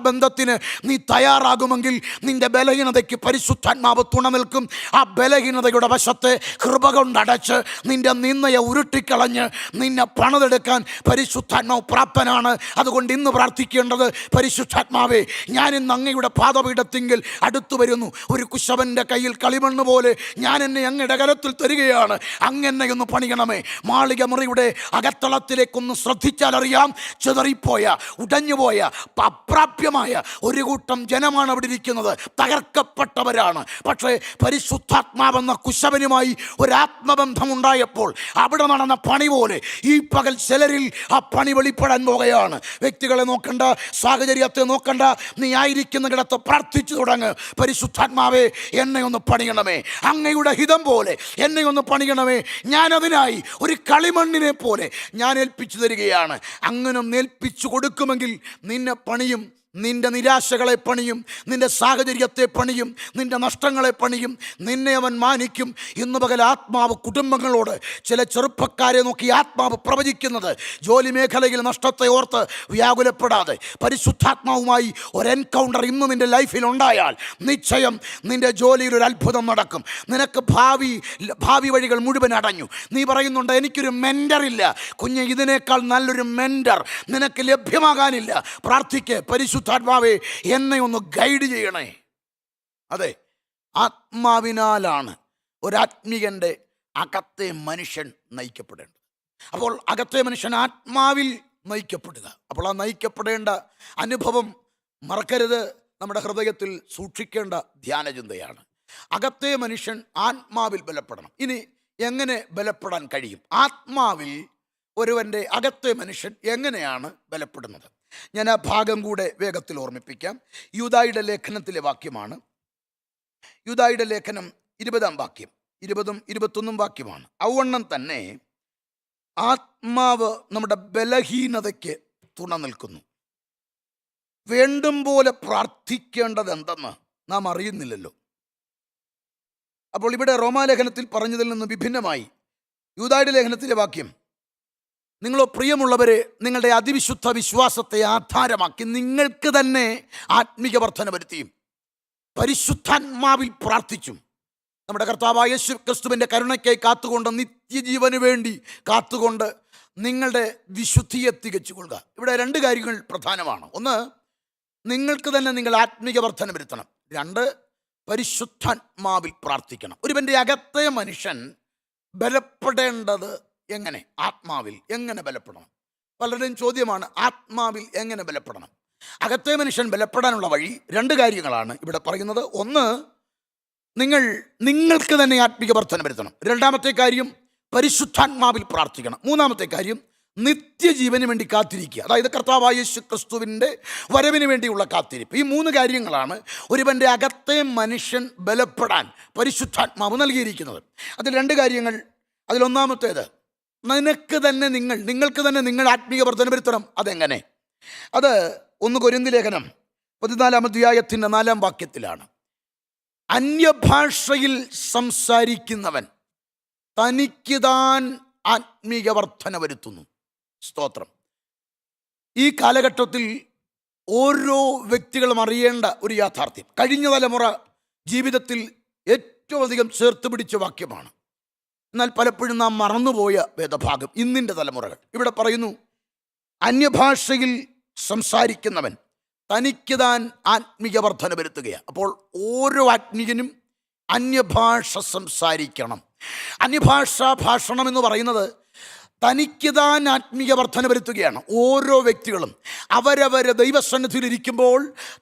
ബന്ധത്തിന് നീ തയ്യാറാകുമെങ്കിൽ നിന്റെ ബലഹീനതയ്ക്ക് പരിശുദ്ധാത്മാവ് തുണ നിൽക്കും. ആ ബലഹീനതയുടെ വശത്തെ കൃപ കൊണ്ടടച്ച് നിന്റെ നിന്നയെ ഉരുട്ടിക്കളഞ്ഞ് നിന്നെ പണിതെടുക്കാൻ പരിശുദ്ധാത്മാവ് പ്രാപ്തനാണ്. അതുകൊണ്ട് ഇന്ന് പ്രാർത്ഥിക്കേണ്ടത്, പരിശുദ്ധാത്മാവേ, ഞാൻ ഇന്ന് അങ്ങയുടെ പാദപീഠത്തിൽ അടുത്തു വരുന്നു. ഒരു കുശവന്റെ കയ്യിൽ കളിമണ്ണ് പോലെ ഞാൻ എന്നെ അങ്ങയുടെ കരത്തിൽ തരികയാണ്. അങ്ങനെ ഒന്ന് പണിയണമേ. മാളിക മുറിയുടെ അകത്തളത്തിലേക്കൊന്ന് ശ്രദ്ധിച്ചാൽ അറിയാം, ചിതറിപ്പോയ, ഉടഞ്ഞുപോയ, അപ്രാപ്യമായ ഒരു കൂട്ടം ജനമാണ് അവിടെ ഇരിക്കുന്നത്. തകർക്കപ്പെട്ടവരാണ്. പക്ഷേ പരിശുദ്ധാത്മാവെന്ന കുശവനുമായി ഒരാത്മബന്ധം ഉണ്ടായപ്പോൾ അവിടെ നടന്ന പണി പോലെ ഈ പകൽ ചിലരിൽ ആ പണി വെളിപ്പെടാൻ പോകുകയാണ്. വ്യക്തികളെ നോക്കണ്ട, സാഹചര്യത്തെ നോക്കണ്ട, നീ ആയിരിക്കുന്നിടത്ത് പ്രാർത്ഥിച്ചു തുടങ്ങ്. പരിശുദ്ധാത്മാവേ, എന്നെ ഒന്ന് പണിയണമേ, അങ്ങയുടെ ഹിതം പോലെ എന്നെ ഒന്ന് പണിയണമേ. ഞാൻ അതിനായി ഒരു കളിമണ്ണിനെ പോലെ ഞാൻ ഏൽപ്പിച്ചു തരികയാണ്. അങ്ങനെ ഏൽപ്പിച്ചു കൊടുക്കുമെങ്കിൽ നിന്നെ പണിയും, നിന്റെ നിരാശകളെ പണിയും, നിന്റെ സാഹചര്യത്തെ പണിയും, നിന്റെ നഷ്ടങ്ങളെ പണിയും, നിന്നെ അവൻ മാനിക്കും. ഇന്ന് പകൽ ആത്മാവ് കുടുംബങ്ങളോട്, ചില ചെറുപ്പക്കാരെ നോക്കി ആത്മാവ് പ്രവചിക്കുന്നത്, ജോലി മേഖലയിൽ നഷ്ടത്തെ ഓർത്ത് വ്യാകുലപ്പെടാതെ പരിശുദ്ധാത്മാവുമായി ഒരു എൻകൗണ്ടർ ഇന്ന് നിന്റെ ലൈഫിൽ ഉണ്ടായാൽ നിശ്ചയം നിന്റെ ജോലിയിൽ ഒരു അത്ഭുതം നടക്കും. നിനക്ക് ഭാവി വഴികൾ മുഴുവൻ അടഞ്ഞു. നീ പറയുന്നുണ്ട്, എനിക്കൊരു മെൻറ്ററില്ല. കുഞ്ഞ്, ഇതിനേക്കാൾ നല്ലൊരു മെൻറ്റർ നിനക്ക് ലഭ്യമാകാനില്ല. പ്രാർത്ഥിക്ക്, പരിശുദ്ധാത്മാവേ, എന്നെ ഒന്ന് ഗൈഡ് ചെയ്യണേ. അതെ, ആത്മാവിനാലാണ് ഒരാത്മീകൻ്റെ അകത്തെ മനുഷ്യൻ നയിക്കപ്പെടേണ്ടത്. അപ്പോൾ അകത്തെ മനുഷ്യൻ ആത്മാവിൽ നയിക്കപ്പെടുക. അപ്പോൾ ആ നയിക്കപ്പെടേണ്ട അനുഭവം മറക്കരുത്, നമ്മുടെ ഹൃദയത്തിൽ സൂക്ഷിക്കേണ്ട ധ്യാനചിന്തയാണ്. അകത്തെ മനുഷ്യൻ ആത്മാവിൽ ബലപ്പെടണം. ഇനി എങ്ങനെ ബലപ്പെടാൻ കഴിയും? ആത്മാവിൽ ഒരുവൻ്റെ അകത്തെ മനുഷ്യൻ എങ്ങനെയാണ് ബലപ്പെടുന്നത്? ഞാൻ ആ ഭാഗം കൂടെ വേഗത്തിൽ ഓർമ്മിപ്പിക്കാം. യൂദായുടെ ലേഖനത്തിലെ വാക്യമാണ്. യൂദായുടെ ലേഖനം 20-ാം വാക്യം, 20-ഉം 21-ഉം വാക്യമാണ്. ഔവണ്ണം തന്നെ ആത്മാവ് നമ്മുടെ ബലഹീനതയ്ക്ക് തുണ നിൽക്കുന്നു. വേണ്ടും പോലെ പ്രാർത്ഥിക്കേണ്ടത് എന്തെന്ന് നാം അറിയുന്നില്ലല്ലോ. അപ്പോൾ ഇവിടെ റോമാലേഖനത്തിൽ പറഞ്ഞതിൽ നിന്ന് വിഭിന്നമായി യൂദായുടെ ലേഖനത്തിലെ വാക്യം, നിങ്ങളോ പ്രിയമുള്ളവരെ, നിങ്ങളുടെ അതിവിശുദ്ധ വിശ്വാസത്തെ ആധാരമാക്കി നിങ്ങൾക്ക് തന്നെ ആത്മീക വർധന വരുത്തിയും പരിശുദ്ധാത്മാവിൽ പ്രാർത്ഥിച്ചും നമ്മുടെ കർത്താവായ യേശു ക്രിസ്തുവിൻ്റെ കരുണയ്ക്കായി കാത്തുകൊണ്ട്, നിത്യജീവന് വേണ്ടി കാത്തുകൊണ്ട് നിങ്ങളുടെ വിശുദ്ധിയെ തികച്ചുകൊള്ളുക. ഇവിടെ രണ്ട് കാര്യങ്ങൾ പ്രധാനമാണ്. ഒന്ന്, നിങ്ങൾക്ക് തന്നെ നിങ്ങൾ ആത്മീക വർധന വരുത്തണം. രണ്ട്, പരിശുദ്ധാത്മാവിൽ പ്രാർത്ഥിക്കണം. ഒരുവൻ്റെ അകത്തെ മനുഷ്യൻ ബലപ്പെടേണ്ടത് എങ്ങനെ? ആത്മാവിൽ എങ്ങനെ ബലപ്പെടണം? പലരുടെയും ചോദ്യമാണ്, ആത്മാവിൽ എങ്ങനെ ബലപ്പെടണം? അകത്തെ മനുഷ്യൻ ബലപ്പെടാനുള്ള വഴി രണ്ട് കാര്യങ്ങളാണ് ഇവിടെ പറയുന്നത്. ഒന്ന്, നിങ്ങൾക്ക് തന്നെ ആത്മീക വർധന വരുത്തണം. രണ്ടാമത്തെ കാര്യം, പരിശുദ്ധാത്മാവിൽ പ്രാർത്ഥിക്കണം. മൂന്നാമത്തെ കാര്യം, നിത്യജീവന് വേണ്ടി കാത്തിരിക്കുക. അതായത് കർത്താവായ യേശു ക്രിസ്തുവിൻ്റെ വരവിന് വേണ്ടിയുള്ള കാത്തിരിപ്പ്. ഈ 3 കാര്യങ്ങളാണ് ഒരുവൻ്റെ അകത്തെ മനുഷ്യൻ ബലപ്പെടാൻ പരിശുദ്ധാത്മാവ് നൽകിയിരിക്കുന്നത്. അതിൽ 2 കാര്യങ്ങൾ. അതിലൊന്നാമത്തേത്, നിങ്ങൾക്ക് തന്നെ നിങ്ങൾ ആത്മീയ വർധന വരുത്തണം. അതെങ്ങനെ? അത് 1 കൊരിന്ത്യർ ലേഖനം 14 അധ്യായത്തിൻ്റെ 4 വാക്യത്തിലാണ്. അന്യഭാഷയിൽ സംസാരിക്കുന്നവൻ തനിക്ക് താൻ ആത്മീയ വർധന വരുത്തുന്നു. സ്തോത്രം. ഈ കാലഘട്ടത്തിൽ ഓരോ വ്യക്തികളും അറിയേണ്ട ഒരു യാഥാർത്ഥ്യം, കഴിഞ്ഞ തലമുറ ജീവിതത്തിൽ ഏറ്റവും അധികം ചേർത്ത് പിടിച്ച വാക്യമാണ്. എന്നാൽ പലപ്പോഴും നാം മറന്നുപോയ വേദഭാഗം ഇന്നിൻ്റെ തലമുറകൾ. ഇവിടെ പറയുന്നു, അന്യഭാഷയിൽ സംസാരിക്കുന്നവൻ തനിക്ക് താൻ ആത്മീയ വർധന വരുത്തുകയാണ്. അപ്പോൾ ഓരോ ആത്മീയനും അന്യഭാഷ സംസാരിക്കണം. അന്യഭാഷാ ഭാഷണം എന്ന് പറയുന്നത് തനിക്ക് താൻ ആത്മീയ വർധന വരുത്തുകയാണ്. ഓരോ വ്യക്തികളും അവരവരെ ദൈവസന്നിധിയിൽ ഇരിക്കുമ്പോൾ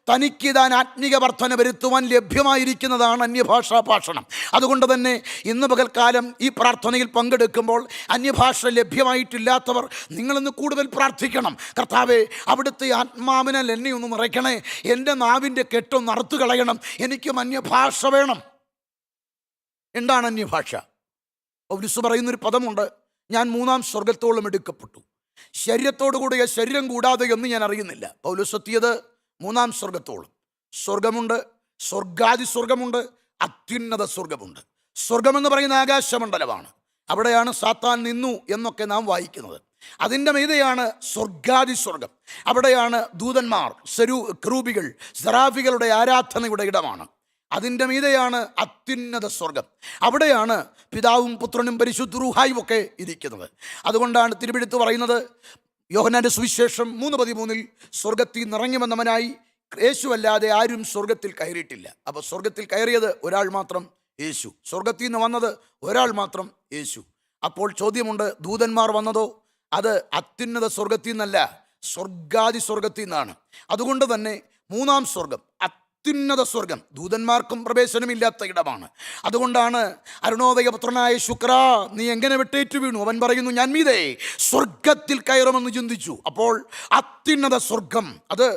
തനിക്ക് താൻ ആത്മീയ വർധന വരുത്തുവാൻ ലഭ്യമായിരിക്കുന്നതാണ് അന്യഭാഷാ ഭാഷണം. അതുകൊണ്ട് തന്നെ ഇന്ന് പകൽക്കാലം ഈ പ്രാർത്ഥനയിൽ പങ്കെടുക്കുമ്പോൾ അന്യഭാഷ ലഭ്യമായിട്ടില്ലാത്തവർ നിങ്ങളിന്ന് കൂടുതൽ പ്രാർത്ഥിക്കണം. കർത്താവേ, അവിടുത്തെ ആത്മാവിനാൽ എന്നെ ഒന്ന് നിറയ്ക്കണേ, എൻ്റെ നാവിൻ്റെ കെട്ടൊന്ന് അറുത്തു കളയണം, എനിക്കും അന്യഭാഷ വേണം. എന്താണ് അന്യഭാഷ? പൗലോസ് പറയുന്നൊരു പദമുണ്ട്, ഞാൻ 3-ാം സ്വർഗത്തോളം എടുക്കപ്പെട്ടു. ശരീരത്തോടുകൂടിയ ശരീരം കൂടാതെ എന്ന് ഞാൻ അറിയുന്നില്ല. പൗലോസ് എത്തിയത് 3-ാം സ്വർഗത്തോളം. സ്വർഗമുണ്ട്, സ്വർഗാദി സ്വർഗമുണ്ട്, അത്യുന്നത സ്വർഗമുണ്ട്. സ്വർഗമെന്ന് പറയുന്ന ആകാശമണ്ഡലമാണ്. അവിടെയാണ് സാത്താൻ നിന്നു എന്നൊക്കെ നാം വായിക്കുന്നത്. അതിൻ്റെ മീതെയാണ് സ്വർഗാദി സ്വർഗം. അവിടെയാണ് ദൂതന്മാർ, ക്രൂബികൾ, സെറാഫികളുടെ ആരാധനയുടെ ഇടമാണ്. അതിൻ്റെ മീതെയാണ് അത്യുന്നത സ്വർഗം. അവിടെയാണ് പിതാവും പുത്രനും പരിശുദ്ധ റൂഹായും ഒക്കെ ഇരിക്കുന്നത്. അതുകൊണ്ടാണ് തിരുവെഴുത്ത് പറയുന്നത്, യോഹന്നാന്റെ സുവിശേഷം 3:13, സ്വർഗത്തിൽ നിറങ്ങി വന്നവനായി യേശുവല്ലാതെ ആരും സ്വർഗത്തിൽ കയറിയിട്ടില്ല. അപ്പോൾ സ്വർഗത്തിൽ കയറിയത് ഒരാൾ മാത്രം, യേശു. സ്വർഗത്തിൽ നിന്ന് വന്നത് ഒരാൾ മാത്രം, യേശു. അപ്പോൾ ചോദ്യമുണ്ട്, ദൂതന്മാർ വന്നതോ? അത് അത്യുന്നത സ്വർഗത്തിൽ നിന്നല്ല, സ്വർഗാദി സ്വർഗത്തിൽ നിന്നാണ്. അതുകൊണ്ട് തന്നെ 3-ാം സ്വർഗം, അത്യുന്നത സ്വർഗം, ദൂതന്മാർക്കും പ്രവേശനമില്ലാത്ത ഇടമാണ്. അതുകൊണ്ടാണ് അരുണോദയപുത്രനായ ശുക്ര, നീ എങ്ങനെ വെട്ടേറ്റു വീണു? അവൻ പറയുന്നു, ഞാൻ മീതെ സ്വർഗത്തിൽ കയറുമെന്ന് ചിന്തിച്ചു. അപ്പോൾ അത്യുന്നത സ്വർഗം അത്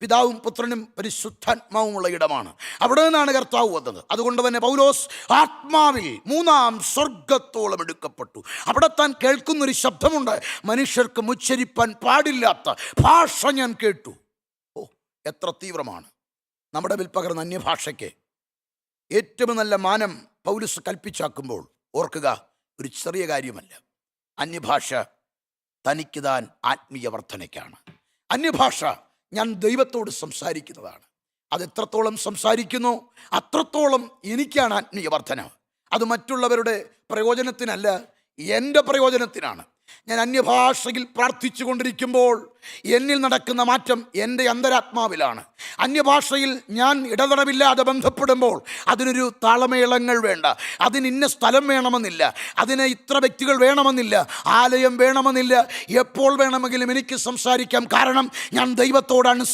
പിതാവും പുത്രനും പരിശുദ്ധാത്മാവുമുള്ള ഇടമാണ്. അവിടെ നിന്നാണ് കർത്താവ് വന്നത്. അതുകൊണ്ട് തന്നെ പൗലോസ് ആത്മാവിൽ 3-ാം സ്വർഗത്തോളം എടുക്കപ്പെട്ടു. അവിടെ താൻ കേൾക്കുന്നൊരു ശബ്ദമുണ്ട്, മനുഷ്യർക്ക് ഉച്ചരിപ്പാൻ പാടില്ലാത്ത ഭാഷ ഞാൻ കേട്ടു. ഓ, എത്ര തീവ്രമാണ്! നമ്മുടെ വിൽപ്പകർന്ന അന്യഭാഷയ്ക്ക് ഏറ്റവും നല്ല മാനം പൗലോസ് കൽപ്പിച്ചാക്കുമ്പോൾ ഓർക്കുക, ഒരു ചെറിയ കാര്യമല്ല. അന്യഭാഷ തനിക്ക് താൻ ആത്മീയ വർധനയ്ക്കാണ്. അന്യഭാഷ ഞാൻ ദൈവത്തോട് സംസാരിക്കുന്നതാണ്. അത് എത്രത്തോളം സംസാരിക്കുന്നു അത്രത്തോളം എനിക്കാണ് ആത്മീയ വർധന. അത് മറ്റുള്ളവരുടെ പ്രയോജനത്തിനല്ല, എൻ്റെ പ്രയോജനത്തിനാണ്. ഞാൻ അന്യഭാഷയിൽ പ്രാർത്ഥിച്ചു കൊണ്ടിരിക്കുമ്പോൾ എന്നിൽ നടക്കുന്ന മാറ്റം എൻ്റെ അന്തരാത്മാവിലാണ്. അന്യഭാഷയിൽ ഞാൻ ഇടതടവില്ലാതെ ബന്ധപ്പെടുമ്പോൾ അതിനൊരു താളമേളങ്ങൾ വേണ്ട, അതിന് ഇന്ന സ്ഥലം വേണമെന്നില്ല, അതിന് ഇത്ര വ്യക്തികൾ വേണമെന്നില്ല, ആലയം വേണമെന്നില്ല. എപ്പോൾ വേണമെങ്കിലും എനിക്ക് സംസാരിക്കാം. കാരണം ഞാൻ ദൈവത്തോടാണ്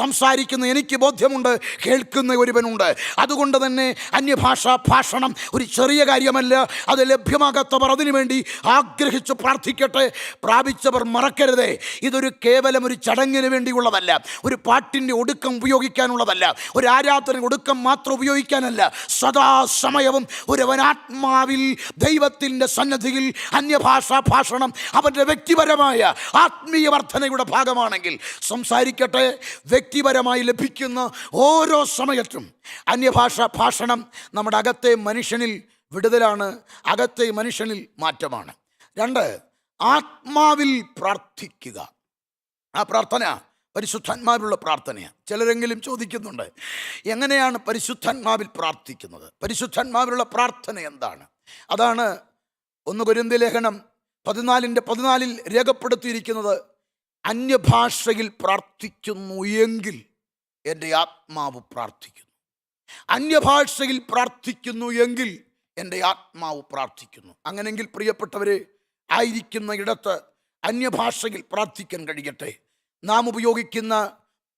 സംസാരിക്കുന്ന എനിക്ക് ബോധ്യമുണ്ട്, കേൾക്കുന്ന ഒരുവനുണ്ട്. അതുകൊണ്ട് തന്നെ അന്യഭാഷാ ഭാഷണം ഒരു ചെറിയ കാര്യമല്ല. അത് ലഭ്യമാകാത്തവർ അതിനുവേണ്ടി ആഗ്രഹിച്ചു പ്രാർത്ഥിക്കട്ടെ. പ്രാപിച്ചവർ മറക്കരുതേ, ഇതൊരു കേവലം ഒരു ചടങ്ങിന് വേണ്ടിയുള്ളതല്ല, ഒരു പാട്ടിൻ്റെ ഒടുക്കം ഉപയോഗിക്കാനുള്ളതല്ല, ഒരു ആരാധന ഒടുക്കം മാത്രം ഉപയോഗിക്കാനല്ല. സദാസമയവും ഒരുവനാത്മാവിൽ ദൈവത്തിൻ്റെ സന്നിധിയിൽ അന്യഭാഷാ ഭാഷണം അവൻ്റെ വ്യക്തിപരമായ ആത്മീയ വർധനയുടെ ഭാഗമാണെങ്കിൽ സംസാരിക്കട്ടെ. വ്യക്തിപരമായി ലഭിക്കുന്ന ഓരോ സമയത്തും അന്യഭാഷാ ഭാഷണം നമ്മുടെ അകത്തെ മനുഷ്യനിൽ വിടുതലാണ്, അകത്തെ മനുഷ്യനിൽ മാറ്റമാണ്. 2, ആത്മാവിൽ പ്രാർത്ഥിക്കുക. ആ പ്രാർത്ഥന പരിശുദ്ധാത്മാവിലുള്ള പ്രാർത്ഥനയാണ്. ചിലരെങ്കിലും ചോദിക്കുന്നുണ്ട്, എങ്ങനെയാണ് പരിശുദ്ധാത്മാവിൽ പ്രാർത്ഥിക്കുന്നത്? പരിശുദ്ധാത്മാവിലുള്ള പ്രാർത്ഥന എന്താണ്? അതാണ് 1 കൊരിന്ത്യർ ലേഖനം 14:14 രേഖപ്പെടുത്തിയിരിക്കുന്നത്, അന്യഭാഷയിൽ പ്രാർത്ഥിക്കുന്നു എങ്കിൽ എൻ്റെ ആത്മാവ് പ്രാർത്ഥിക്കുന്നു. അന്യഭാഷയിൽ പ്രാർത്ഥിക്കുന്നു എങ്കിൽ എൻ്റെ ആത്മാവ് പ്രാർത്ഥിക്കുന്നു. അങ്ങനെങ്കിൽ പ്രിയപ്പെട്ടവരെ, ആയിരിക്കുന്ന ഇടത്ത് അന്യഭാഷയിൽ പ്രാർത്ഥിക്കാൻ കഴിയട്ടെ. നാം ഉപയോഗിക്കുന്ന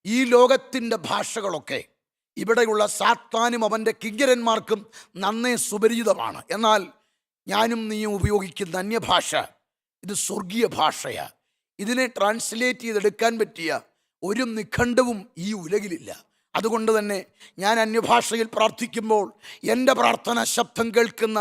ഈ ലോകത്തിൻ്റെ ഭാഷകളൊക്കെ ഇവിടെയുള്ള സാത്താനും അവൻ്റെ കിങ്കരന്മാർക്കും നന്നേ സുപരിചിതമാണ്. എന്നാൽ ഞാനും നീയും ഉപയോഗിക്കുന്ന അന്യഭാഷ ഇത് സ്വർഗീയ ഭാഷയാണ്. ഇതിനെ ട്രാൻസ്ലേറ്റ് ചെയ്തെടുക്കാൻ പറ്റിയ ഒരു നിഘണ്ടുവും ഈ ഉലകിലില്ല. അതുകൊണ്ട് തന്നെ ഞാൻ അന്യഭാഷയിൽ പ്രാർത്ഥിക്കുമ്പോൾ എൻ്റെ പ്രാർത്ഥന ശബ്ദം കേൾക്കുന്ന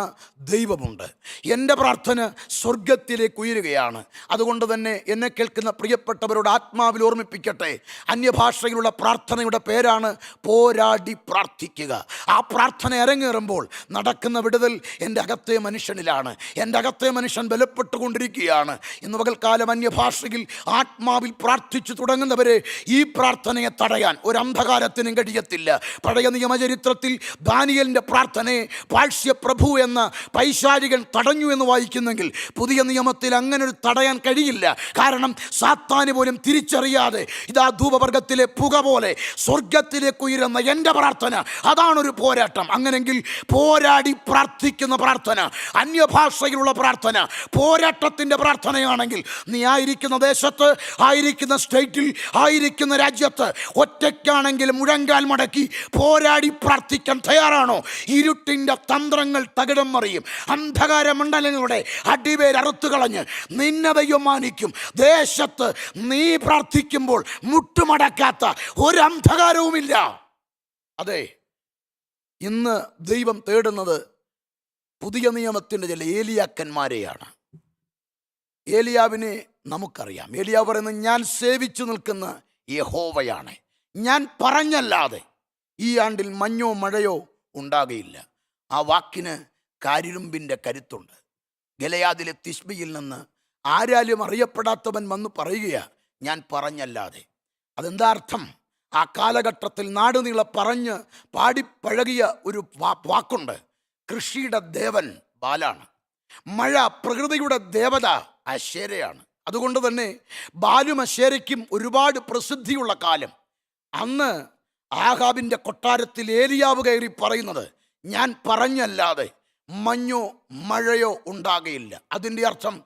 ദൈവമുണ്ട്. എൻ്റെ പ്രാർത്ഥന സ്വർഗത്തിലേക്ക് ഉയരുകയാണ്. അതുകൊണ്ട് തന്നെ എന്നെ കേൾക്കുന്ന പ്രിയപ്പെട്ടവരോട് ആത്മാവിൽ ഓർമ്മിപ്പിക്കട്ടെ, അന്യഭാഷയിലുള്ള പ്രാർത്ഥനയുടെ പേരാണ് പോരാടി പ്രാർത്ഥിക്കുക. ആ പ്രാർത്ഥന അരങ്ങേറുമ്പോൾ നടക്കുന്ന വിടുതൽ എൻ്റെ അകത്തെ മനുഷ്യനിലാണ്. എൻ്റെ അകത്തെ മനുഷ്യൻ ബലപ്പെട്ടുകൊണ്ടിരിക്കുകയാണ്. ഇന്ന് പകൽക്കാലം അന്യഭാഷയിൽ ആത്മാവിൽ പ്രാർത്ഥിച്ചു തുടങ്ങുന്നവരെ ഈ പ്രാർത്ഥനയെ തടയാൻ ഒരു അന്ധകാരത്തിനും കഴിയത്തില്ല. പഴയ നിയമചരിത്രത്തിൽ ദാനിയേലിന്റെ പ്രാർത്ഥനയെ പാഴ്സ്യപ്രഭു എന്ന പൈശാചികൻ തടഞ്ഞു എന്ന് വായിക്കുന്നെങ്കിൽ പുതിയ നിയമത്തിൽ അങ്ങനെ ഒരു തടയാൻ കഴിയില്ല. കാരണം സാത്താന് പോലും തിരിച്ചറിയാതെ ഇതാ ധൂപവർഗത്തിലെ പുക പോലെ സ്വർഗത്തിലേക്ക് ഉയരുന്ന എൻ്റെ പ്രാർത്ഥന, അതാണൊരു പോരാട്ടം. അങ്ങനെങ്കിൽ പോരാടി പ്രാർത്ഥിക്കുന്ന പ്രാർത്ഥന, അന്യഭാഷയിലുള്ള പ്രാർത്ഥന പോരാട്ടത്തിൻ്റെ പ്രാർത്ഥനയാണെങ്കിൽ നീ ആയിരിക്കുന്ന ദേശത്ത്, ആയിരിക്കുന്ന സ്റ്റേറ്റിൽ, ആയിരിക്കുന്ന രാജ്യത്ത് ഒറ്റയ്ക്കാണെങ്കിലും മുഴങ്കാൽ മടക്കി പോരാടി പ്രാർത്ഥിക്കാൻ തയ്യാറാണോ? ഇരുട്ടിൻ്റെ തന്ത്രങ്ങൾ തകിടം മറിയും. അന്ധകാര മണ്ഡലങ്ങളുടെ അടിവേരറുത്തു കളഞ്ഞ് നിന്നെ ദൈവം മാനിക്കും. ദേശത്ത് നീ പ്രാർത്ഥിക്കുമ്പോൾ മുട്ടുമടക്കാത്ത ഒരു അന്ധകാരവുമില്ല. അതെ, ഇന്ന് ദൈവം തേടുന്നത് പുതിയ നിയമത്തിൻ്റെ ചില ഏലിയാക്കന്മാരെയാണ്. ഏലിയാവിനെ നമുക്കറിയാം. ഏലിയാവ് പറയുന്നത് ഞാൻ സേവിച്ചു നിൽക്കുന്ന യഹോവയാണ്, ഞാൻ പറഞ്ഞല്ലാതെ ഈ ആണ്ടിൽ മഞ്ഞോ മഴയോ ഉണ്ടാകുകയില്ല. ആ വാക്കിന് കാരിരുമ്പിൻ്റെ കരുത്തുണ്ട്. ഗലയാദിലെ തിശ്ബിയിൽ നിന്ന് ആരാലും അറിയപ്പെടാത്തവൻ വന്ന് പറയുകയാണ്, ഞാൻ പറഞ്ഞല്ലാതെ. അതെന്താ അർത്ഥം? ആ കാലഘട്ടത്തിൽ നാടുനീളെ പറഞ്ഞ് പാടിപ്പഴകിയ ഒരു വാക്കുണ്ട്. കൃഷിയുടെ ദേവൻ ബാലാണ്, മഴ പ്രകൃതിയുടെ ദേവത അശേരയാണ്. അതുകൊണ്ട് തന്നെ ബാലും അശേരയ്ക്കും ഒരുപാട് പ്രസിദ്ധിയുള്ള കാലം. അന്ന് ആഹാബിൻ്റെ കൊട്ടാരത്തിൽ ഏലിയാവ് കയറി പറയുന്നത്, ഞാൻ പറഞ്ഞല്ലാതെ മഞ്ഞോ മഴയോ ഉണ്ടാകുകയില്ല. അതിൻ്റെ അർത്ഥം,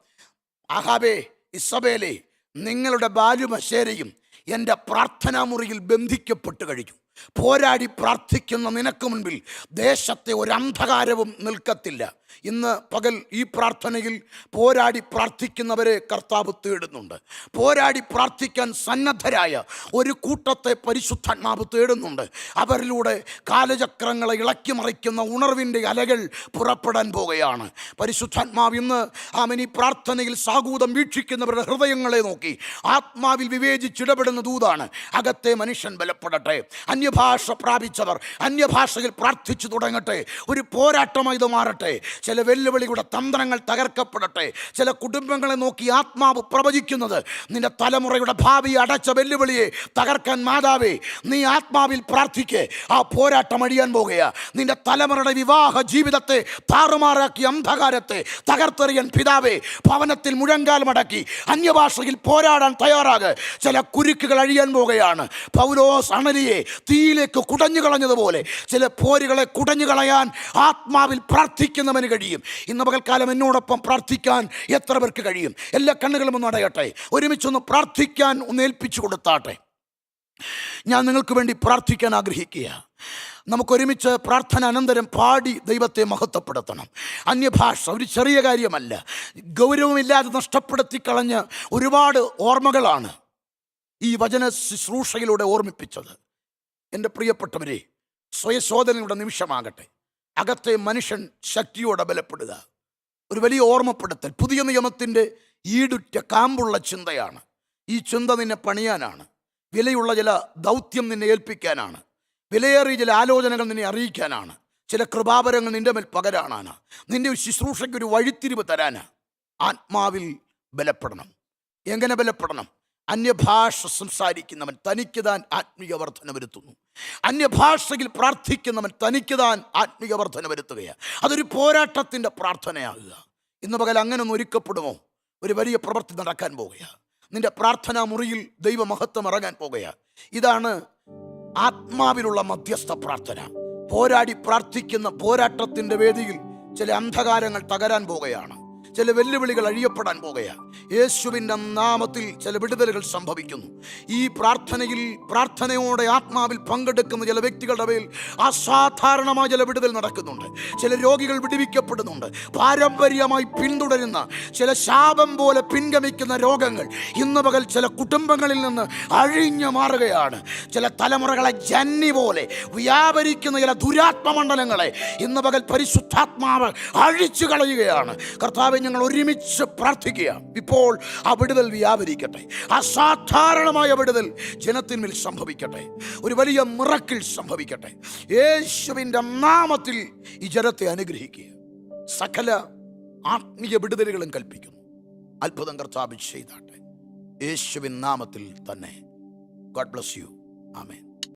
ആഹാബേ, ഇസബേലേ, നിങ്ങളുടെ ബാലും അശേരയും എൻ്റെ പ്രാർത്ഥനാ മുറിയിൽ ബന്ധിക്കപ്പെട്ട് കഴിഞ്ഞു. പോരാടി പ്രാർത്ഥിക്കുന്ന നിനക്ക് മുൻപിൽ ദേശത്തെ ഒരു അന്ധകാരവും നിൽക്കത്തില്ല. ഇന്ന് പകൽ ഈ പ്രാർത്ഥനയിൽ പോരാടി പ്രാർത്ഥിക്കുന്നവരെ കർത്താവ് തേടുന്നുണ്ട്. പോരാടി പ്രാർത്ഥിക്കാൻ സന്നദ്ധരായ ഒരു കൂട്ടത്തെ പരിശുദ്ധാത്മാവ് തേടുന്നുണ്ട്. അവരിലൂടെ കാലചക്രങ്ങളെ ഇളക്കി മറിക്കുന്ന ഉണർവിൻ്റെ അലകൾ പുറപ്പെടാൻ പോകുകയാണ്. പരിശുദ്ധാത്മാവ് ഇന്ന് ഈ പ്രാർത്ഥനയിൽ സാഗൂതം വീക്ഷിക്കുന്നവരുടെ ഹൃദയങ്ങളെ നോക്കി ആത്മാവിൽ വിവേചിച്ചിടപെടുന്ന ദൂതാണ്. അകത്തെ മനുഷ്യൻ ബലപ്പെടട്ടെ. അന്യഭാഷ പ്രാപിച്ചവർ അന്യഭാഷയിൽ പ്രാർത്ഥിച്ചു തുടങ്ങട്ടെ. ഒരു പോരാട്ടമായി ഇത് മാറട്ടെ. ചില വെല്ലുവിളികളുടെ തന്ത്രങ്ങൾ തകർക്കപ്പെടട്ടെ. ചില കുടുംബങ്ങളെ നോക്കി ആത്മാവ് പ്രവചിക്കുന്നത്, നിന്റെ തലമുറയുടെ ഭാവി അടച്ച വെല്ലുവിളിയെ തകർക്കാൻ മാതാവേ നീ ആത്മാവിൽ പ്രാർത്ഥിക്കേ. ആ പോരാട്ടം അടിയാൻ പോകുകയാ. നിന്റെ തലമുറയുടെ വിവാഹ ജീവിതത്തെ താറുമാറാക്കി അന്ധകാരത്തെ തകർത്തെറിയാൻ പിതാവേ ഭവനത്തിൽ മുഴങ്കാൽ മടക്കി അന്യഭാഷയിൽ പോരാടാൻ തയ്യാറാകെ. ചില കുരുക്കുകൾ അഴിയാൻ പോകുകയാണ്. പൗലോസ് അണലിയെ തീയിലേക്ക് കുടഞ്ഞു കളഞ്ഞതുപോലെ ചില പോരുകളെ കുടഞ്ഞു കളയാൻ ആത്മാവിൽ പ്രാർത്ഥിക്കുന്നവന് കഴിയും. ഇന്ന് പകൽക്കാലം എന്നോടൊപ്പം പ്രാർത്ഥിക്കാൻ എത്ര പേർക്ക് കഴിയും? എല്ലാ കണ്ണുകളും ഒന്ന് അടയട്ടെ. ഒരുമിച്ചൊന്ന് പ്രാർത്ഥിക്കാൻ ഒന്ന് ഏൽപ്പിച്ചു കൊടുത്താട്ടെ. ഞാൻ നിങ്ങൾക്ക് വേണ്ടി പ്രാർത്ഥിക്കാൻ ആഗ്രഹിക്കുക. നമുക്കൊരുമിച്ച് പ്രാർത്ഥന അനന്തരം പാടി ദൈവത്തെ മഹത്വപ്പെടുത്തണം. അന്യഭാഷ ഒരു ചെറിയ കാര്യമല്ല. ഗൗരവമില്ലാതെ നഷ്ടപ്പെടുത്തി കളഞ്ഞ ഒരുപാട് ഓർമ്മകളാണ് ഈ വചന ശുശ്രൂഷയിലൂടെ ഓർമ്മിപ്പിച്ചത്. എൻ്റെ പ്രിയപ്പെട്ടവരെ, സ്വയശോധനയുടെ നിമിഷമാകട്ടെ. അകത്തെ മനുഷ്യൻ ശക്തിയോടെ ബലപ്പെടുക. ഒരു വലിയ ഓർമ്മപ്പെടുത്തൽ. പുതിയ നിയമത്തിൻ്റെ ഈടുറ്റ കാമ്പുള്ള ചിന്തയാണ്. ഈ ചിന്ത നിന്നെ പണിയാനാണ്. വിലയുള്ള ചില ദൗത്യം നിന്നെ ഏൽപ്പിക്കാനാണ്. വിലയേറിയ ചില ആലോചനകൾ നിന്നെ അറിയിക്കാനാണ്. ചില കൃപാവരങ്ങൾ നിൻ്റെ മേൽ പകരാനാണ്. നിൻ്റെ ഒരു ശുശ്രൂഷയ്ക്ക് ഒരു വഴിത്തിരിവ് തരാനാണ്. ആത്മാവിൽ ബലപ്പെടണം. എങ്ങനെ ബലപ്പെടണം? അന്യഭാഷ സംസാരിക്കുന്നവൻ തനിക്ക് താൻ ആത്മീയ വർധന വരുത്തുന്നു. അന്യഭാഷയിൽ പ്രാർത്ഥിക്കുന്നവൻ തനിക്ക് താൻ ആത്മീയ വർധന വരുത്തുകയാണ്. അതൊരു പോരാട്ടത്തിൻ്റെ പ്രാർത്ഥനയാകുക. ഇന്ന് പകൽ അങ്ങനെ ഒന്ന് ഒരുക്കപ്പെടുമോ? ഒരു വലിയ പ്രവൃത്തി നടക്കാൻ പോകുകയാണ്. നിന്റെ പ്രാർത്ഥനാ മുറിയിൽ ദൈവമഹത്വം ഇറങ്ങാൻ പോകുകയാണ്. ഇതാണ് ആത്മാവിലുള്ള മധ്യസ്ഥ പ്രാർത്ഥന. പോരാടി പ്രാർത്ഥിക്കുന്ന പോരാട്ടത്തിൻ്റെ വേദിയിൽ ചില അന്ധകാരങ്ങൾ തകരാൻ പോകുകയാണ്. ചില വെല്ലുവിളികൾ അഴിയപ്പെടാൻ പോകുകയാണ്. യേശുവിൻ്റെ നാമത്തിൽ ചില വിടുതലുകൾ സംഭവിക്കുന്നു. ഈ പ്രാർത്ഥനയോടെ ആത്മാവിൽ പങ്കെടുക്കുന്ന ചില വ്യക്തികളുടെ മേൽ അസാധാരണമായ ചില വിടുതൽ നടക്കുന്നുണ്ട്. ചില രോഗികൾ വിടുവിക്കപ്പെടുന്നുണ്ട്. പാരമ്പര്യമായി പിന്തുടരുന്ന ചില ശാപം പോലെ പിൻഗമിക്കുന്ന രോഗങ്ങൾ ഇന്ന് പകൽ ചില കുടുംബങ്ങളിൽ നിന്ന് അഴിഞ്ഞു മാറുകയാണ്. ചില തലമുറകളെ ജന്നി പോലെ വ്യാപരിക്കുന്ന ചില ദുരാത്മമണ്ഡലങ്ങളെ ഇന്ന് പകൽ പരിശുദ്ധാത്മാവ് അഴിച്ചു കളയുകയാണ്. കർത്താവെ, ഞങ്ങൾ ഒരുമിച്ച് പ്രാർത്ഥിക്കുക. ഇപ്പോൾ ആ വിടുതൽ വ്യാപരിക്കട്ടെ. അസാധാരണമായ വിടുതൽ ജനത്തിന്മേൽ സംഭവിക്കട്ടെ. ഒരു വലിയ മിറക്കിൾ സംഭവിക്കട്ടെ. യേശുവിൻ്റെ നാമത്തിൽ ഈ ജനത്തെ അനുഗ്രഹിക്കുക. സകല ആത്മീയ വിടുതലുകളും കൽപ്പിക്കുന്നു. അത്ഭുതം കർത്താവ് ചെയ്താട്ടെ. യേശുവിൻ നാമത്തിൽ തന്നെ. God bless you. ആമേൻ.